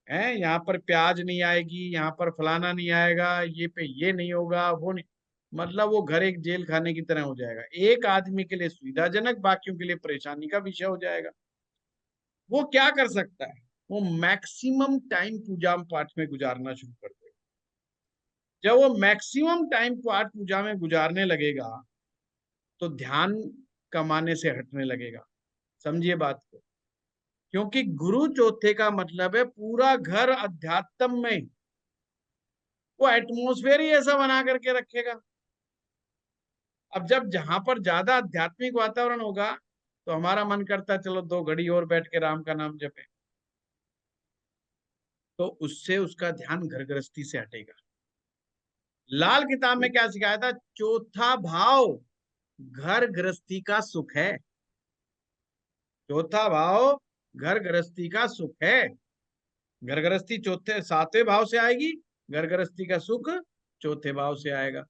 यहाँ पर प्याज नहीं आएगी, यहाँ पर फलाना नहीं आएगा, ये पे ये नहीं होगा, वो नहीं। मतलब वो घर एक जेल खाने की तरह हो जाएगा, एक आदमी के लिए सुविधाजनक, बाकियों के लिए परेशानी का विषय हो जाएगा। वो क्या कर सकता है, वो मैक्सिमम टाइम पूजा पाठ में गुजारना शुरू कर देगा। जब वो मैक्सिमम टाइम पाठ पूजा में गुजारने लगेगा तो ध्यान कमाने से हटने लगेगा। समझिए बात को, क्योंकि गुरु चौथे का मतलब है पूरा घर अध्यात्म में, वो एटमोस्फेयर ही ऐसा बना करके रखेगा। अब जब जहां पर ज्यादा आध्यात्मिक वातावरण होगा तो हमारा मन करता है चलो 2 घड़ी और बैठ के राम का नाम जपे, तो उससे उसका ध्यान घर गृहस्थी से हटेगा। लाल किताब में क्या सिखाया था, चौथा भाव घर गृहस्थी का सुख है, चौथा भाव घर गृहस्थी का सुख है। घर गृहस्थी चौथे 7वें भाव से आएगी, घर गृहस्थी का सुख चौथे भाव से आएगा।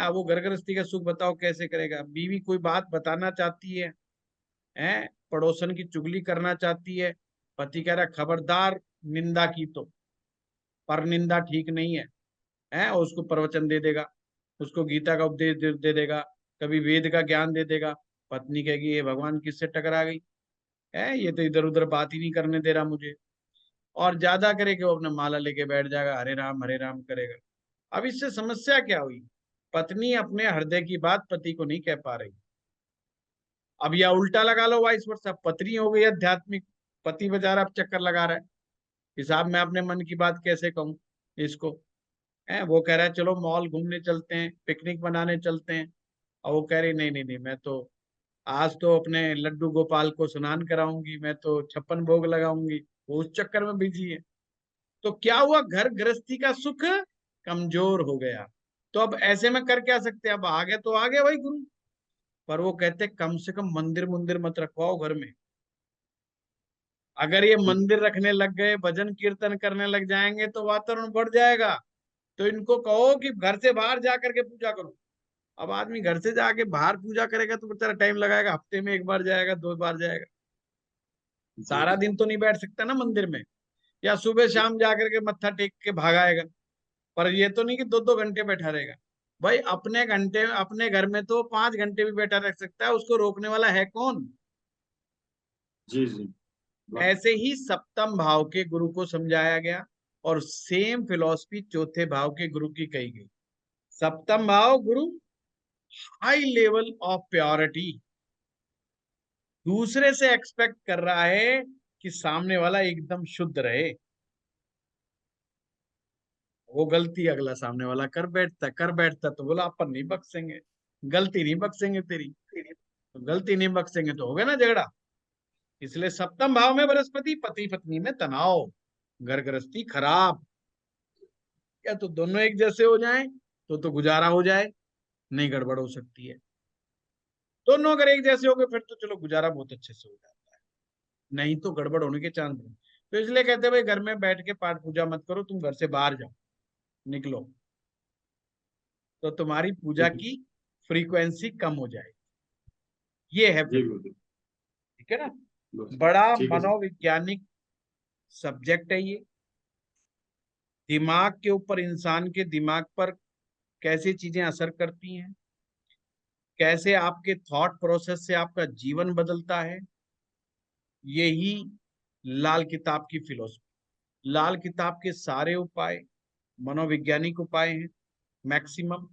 वो घर गृहस्थी का सुख बताओ कैसे करेगा। बीवी कोई बात बताना चाहती है, पड़ोसन की चुगली करना चाहती है, पति कह रहा खबरदार निंदा की तो, पर निंदा ठीक नहीं है, और उसको प्रवचन दे देगा, उसको गीता का उपदेश दे देगा, कभी वेद का ज्ञान दे देगा। पत्नी कहेगी ये भगवान किससे टकरा गई, ये तो इधर उधर बात ही नहीं करने दे रहा मुझे, और ज्यादा करेगा वो अपना माला लेके बैठ जाएगा, हरे राम करेगा। अब इससे समस्या क्या हुई, पत्नी अपने हृदय की बात पति को नहीं कह पा रही। अब या उल्टा लगा लो वाइस वर्सा, पत्नी हो गई आध्यात्मिक, पति बेचारा अब चक्कर लगा रहा है कि साहब मैं अपने मन की बात कैसे कहूं इसको, वो कह रहा है चलो मॉल घूमने चलते हैं, पिकनिक बनाने चलते हैं, और वो कह रही नहीं नहीं नहीं, मैं तो आज तो अपने लड्डू गोपाल को स्नान कराऊंगी, मैं तो 56 भोग लगाऊंगी, वो उस चक्कर में बिजी है। तो क्या हुआ, घर गृहस्थी का सुख कमजोर हो गया। तो अब ऐसे में कर क्या सकते हैं, अब आगे तो आगे भाई गुरु, पर वो कहते कम से कम मंदिर मुंदिर मत रखवाओ घर में। अगर ये मंदिर रखने लग गए, भजन कीर्तन करने लग जाएंगे तो वातावरण बढ़ जाएगा। तो इनको कहो कि घर से बाहर जा करके पूजा करो। अब आदमी घर से जाके बाहर पूजा करेगा तो बेचारा टाइम लगाएगा, हफ्ते में 1 बार जाएगा, 2 बार जाएगा, सारा दिन तो नहीं बैठ सकता ना मंदिर में, या सुबह शाम जाकर के मत्था टेक के भागाएगा। पर ये तो नहीं कि 2-2 घंटे बैठा रहेगा। भाई अपने घंटे अपने घर में तो 5 घंटे भी बैठा रख सकता है, उसको रोकने वाला है कौन। जी जी। ऐसे ही सप्तम भाव के गुरु को समझाया गया, और सेम फिलॉसफी चौथे भाव के गुरु की कही गई। सप्तम भाव गुरु हाई लेवल ऑफ प्योरिटी, दूसरे से एक्सपेक्ट कर रहा है कि सामने वाला एकदम शुद्ध रहे। वो गलती अगला सामने वाला कर बैठता तो बोला अपन नहीं बख्शेंगे, गलती नहीं बख्शेंगे तेरी, तो गलती नहीं बख्शेंगे तो हो गया ना झगड़ा। इसलिए सप्तम भाव में बृहस्पति, पति पत्नी में तनाव, घर गृहस्थी खराब। या तो दोनों एक जैसे हो जाएं तो गुजारा हो जाए, नहीं गड़बड़ हो सकती है। दोनों अगर एक जैसे हो गए फिर तो चलो गुजारा बहुत अच्छे से हो जाता है, नहीं तो गड़बड़ होने के चांस हैं। तो इसलिए कहते हैं भाई घर में बैठ के पाठ पूजा मत करो, तुम घर से बाहर जाओ, निकलो, तो तुम्हारी पूजा की फ्रीक्वेंसी कम हो जाएगी। ये है, ठीक है ना, बड़ा मनोवैज्ञानिक सब्जेक्ट है ये। दिमाग के ऊपर, इंसान के दिमाग पर कैसे चीजें असर करती हैं, कैसे आपके थॉट प्रोसेस से आपका जीवन बदलता है, यही लाल किताब की फिलॉसफी। लाल किताब के सारे उपाय मनोवैज्ञानिक उपाय हैं मैक्सिमम,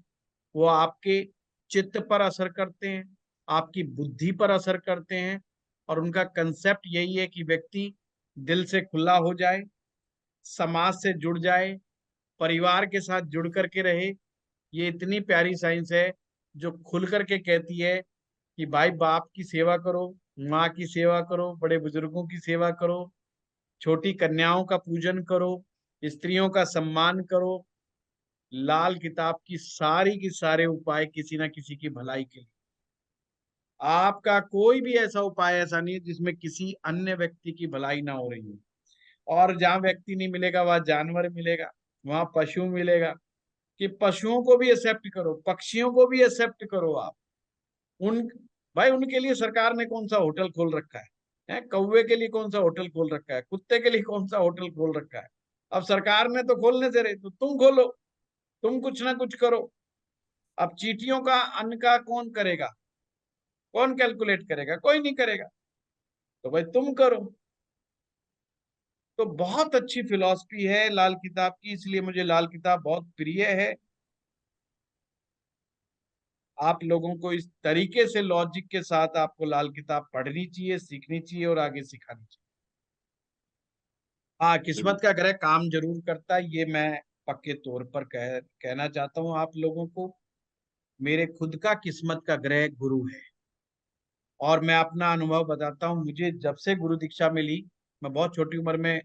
वो आपके चित्त पर असर करते हैं, आपकी बुद्धि पर असर करते हैं, और उनका कंसेप्ट यही है कि व्यक्ति दिल से खुला हो जाए, समाज से जुड़ जाए, परिवार के साथ जुड़ करके रहे। ये इतनी प्यारी साइंस है जो खुल करके कहती है कि भाई बाप की सेवा करो, माँ की सेवा करो, बड़े बुजुर्गों की सेवा करो, छोटी कन्याओं का पूजन करो, स्त्रियों का सम्मान करो। लाल किताब की सारे उपाय किसी ना किसी की भलाई के लिए। आपका कोई भी ऐसा उपाय ऐसा नहीं है जिसमें किसी अन्य व्यक्ति की भलाई ना हो रही हो। और जहाँ व्यक्ति नहीं मिलेगा वहां जानवर मिलेगा, वहां पशु मिलेगा। कि पशुओं को भी एक्सेप्ट करो, पक्षियों को भी एक्सेप्ट करो आप। उन भाई उनके लिए सरकार ने कौन सा होटल खोल रखा है? कौवे के लिए कौन सा होटल खोल रखा है? कुत्ते के लिए कौन सा होटल खोल रखा है? अब सरकार ने तो खोलने से रही, तो तुम खोलो, तुम कुछ ना कुछ करो। अब चींटियों का अन्न का कौन करेगा? कौन कैलकुलेट करेगा? कोई नहीं करेगा। तो भाई तुम करो। तो बहुत अच्छी फिलॉसफी है लाल किताब की, इसलिए मुझे लाल किताब बहुत प्रिय है। आप लोगों को इस तरीके से लॉजिक के साथ आपको लाल किताब पढ़नी चाहिए, सीखनी चाहिए और आगे सिखानी चाहिए। हाँ, किस्मत का ग्रह काम जरूर करता है, ये मैं पक्के तौर पर कहना चाहता हूँ आप लोगों को। मेरे खुद का किस्मत का ग्रह गुरु है। और मैं अपना अनुभव बताता हूँ। मुझे जब से गुरु दीक्षा मिली, मैं बहुत छोटी उम्र में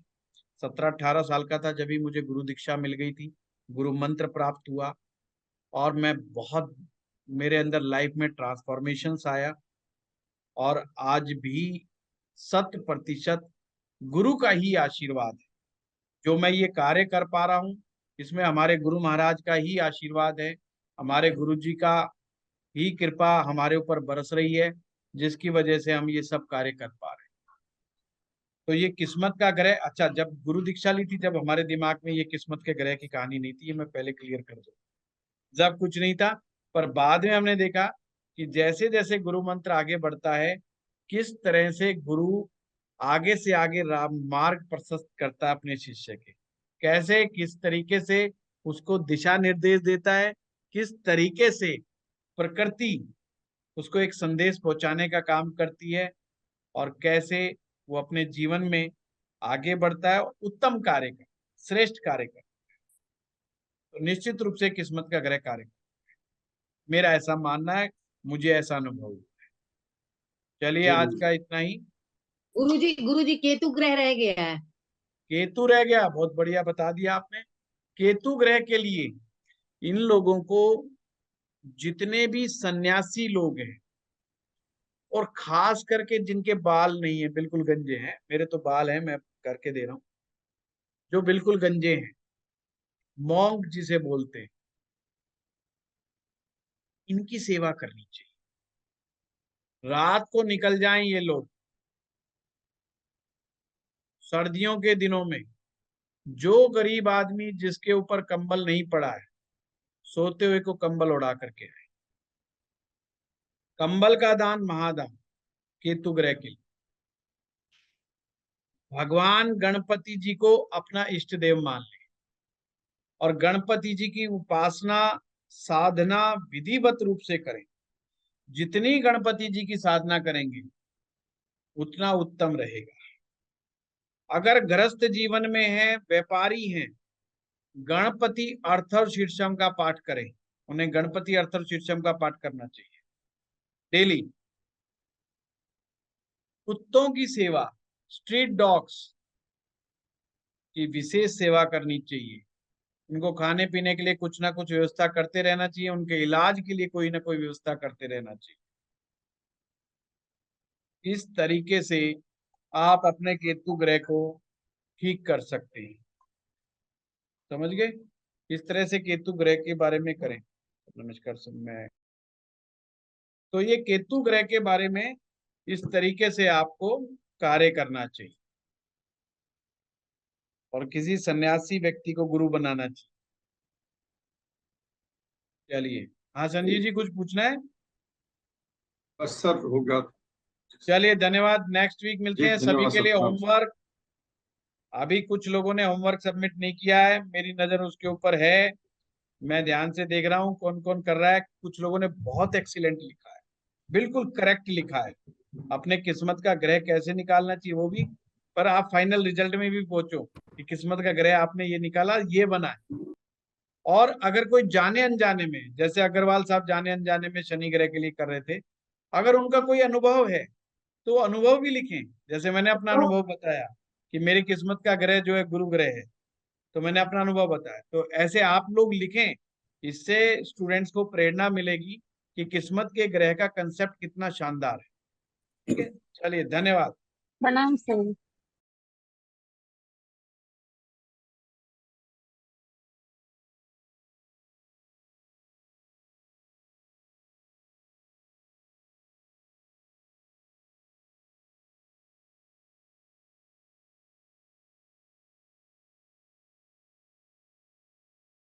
17-18 साल का था जब भी मुझे गुरु दीक्षा मिल गई थी, गुरु मंत्र प्राप्त हुआ। और मैं बहुत, मेरे अंदर लाइफ में ट्रांसफॉर्मेशंस आया। और आज भी 100% गुरु का ही आशीर्वाद है जो मैं ये कार्य कर पा रहा हूँ। इसमें हमारे गुरु महाराज का ही आशीर्वाद है, हमारे गुरु जी का ही कृपा हमारे ऊपर बरस रही है, जिसकी वजह से हम ये सब कार्य कर पा रहे हैं। तो ये किस्मत का ग्रह, अच्छा जब गुरु दीक्षा ली थी जब हमारे दिमाग में ये किस्मत के ग्रह की कहानी नहीं थी, ये मैं पहले क्लियर कर दूं। जब कुछ नहीं था, पर बाद में हमने देखा कि जैसे जैसे गुरु मंत्र आगे बढ़ता है, किस तरह से गुरु आगे से आगे मार्ग प्रशस्त करता है अपने शिष्य के, कैसे किस तरीके से उसको दिशा निर्देश देता है, किस तरीके से प्रकृति उसको एक संदेश पहुंचाने का काम करती है, और कैसे वो अपने जीवन में आगे बढ़ता है, उत्तम कार्य कर, श्रेष्ठ कार्य कर। तो निश्चित रूप से किस्मत का ग्रह कार्य, मेरा ऐसा मानना है, मुझे ऐसा अनुभव हुआ है। चलिए आज का इतना ही। गुरुजी केतु ग्रह रह गया है। केतु रह गया, बहुत बढ़िया बता दिया आपने। केतु ग्रह के लिए इन लोगों को, जितने भी सन्यासी लोग हैं और खास करके जिनके बाल नहीं है, बिल्कुल गंजे हैं, मेरे तो बाल हैं, मैं करके दे रहा हूं, जो बिल्कुल गंजे हैं, मॉन्क जिसे बोलते हैं, इनकी सेवा करनी चाहिए। रात को निकल जाएं ये लोग सर्दियों के दिनों में, जो गरीब आदमी जिसके ऊपर कंबल नहीं पड़ा है, सोते हुए को कंबल उड़ा करके आए। कंबल का दान महादान केतु ग्रह के लिए। भगवान गणपति जी को अपना इष्ट देव मान ले और गणपति जी की उपासना साधना विधिवत रूप से करें। जितनी गणपति जी की साधना करेंगे उतना उत्तम रहेगा। अगर गृहस्थ जीवन में है, व्यापारी हैं, गणपति अर्थर शीर्षम का पाठ करें। उन्हें गणपति अर्थर शीर्षम का पाठ करना चाहिए डेली। कुत्तों की सेवा, स्ट्रीट डॉग्स की विशेष सेवा करनी चाहिए। उनको खाने पीने के लिए कुछ ना कुछ व्यवस्था करते रहना चाहिए, उनके इलाज के लिए कोई ना कोई व्यवस्था करते रहना चाहिए। इस तरीके से आप अपने केतु ग्रह को ठीक कर सकते हैं। समझ गए? इस तरह से केतु ग्रह के बारे में करें। नमस्कार सर, मैं तो ये केतु ग्रह के बारे में इस तरीके से आपको कार्य करना चाहिए और किसी सन्यासी व्यक्ति को गुरु बनाना चाहिए। चलिए, हाँ संजीव जी कुछ पूछना है? बस सर होगा। चलिए धन्यवाद, नेक्स्ट वीक मिलते हैं। सभी के लिए होमवर्क, अभी कुछ लोगों ने होमवर्क सबमिट नहीं किया है, मेरी नजर उसके ऊपर है, मैं ध्यान से देख रहा हूँ कौन कौन कर रहा है। कुछ लोगों ने बहुत एक्सीलेंट लिखा है, बिल्कुल करेक्ट लिखा है। अपने किस्मत का ग्रह कैसे निकालना चाहिए वो भी, पर आप फाइनल रिजल्ट में भी पहुंचो कि किस्मत का ग्रह आपने ये निकाला, ये बना है। और अगर कोई जाने अनजाने में, जैसे अग्रवाल साहब जाने अनजाने में शनि ग्रह के लिए कर रहे थे, अगर उनका कोई अनुभव है तो अनुभव भी लिखें। जैसे मैंने अपना अनुभव बताया कि मेरी किस्मत का ग्रह जो है गुरु ग्रह है, तो मैंने अपना अनुभव बताया। तो ऐसे आप लोग लिखें, इससे स्टूडेंट्स को प्रेरणा मिलेगी कि किस्मत के ग्रह का कंसेप्ट कितना शानदार है। ठीक है, चलिए धन्यवाद। प्रणाम सर।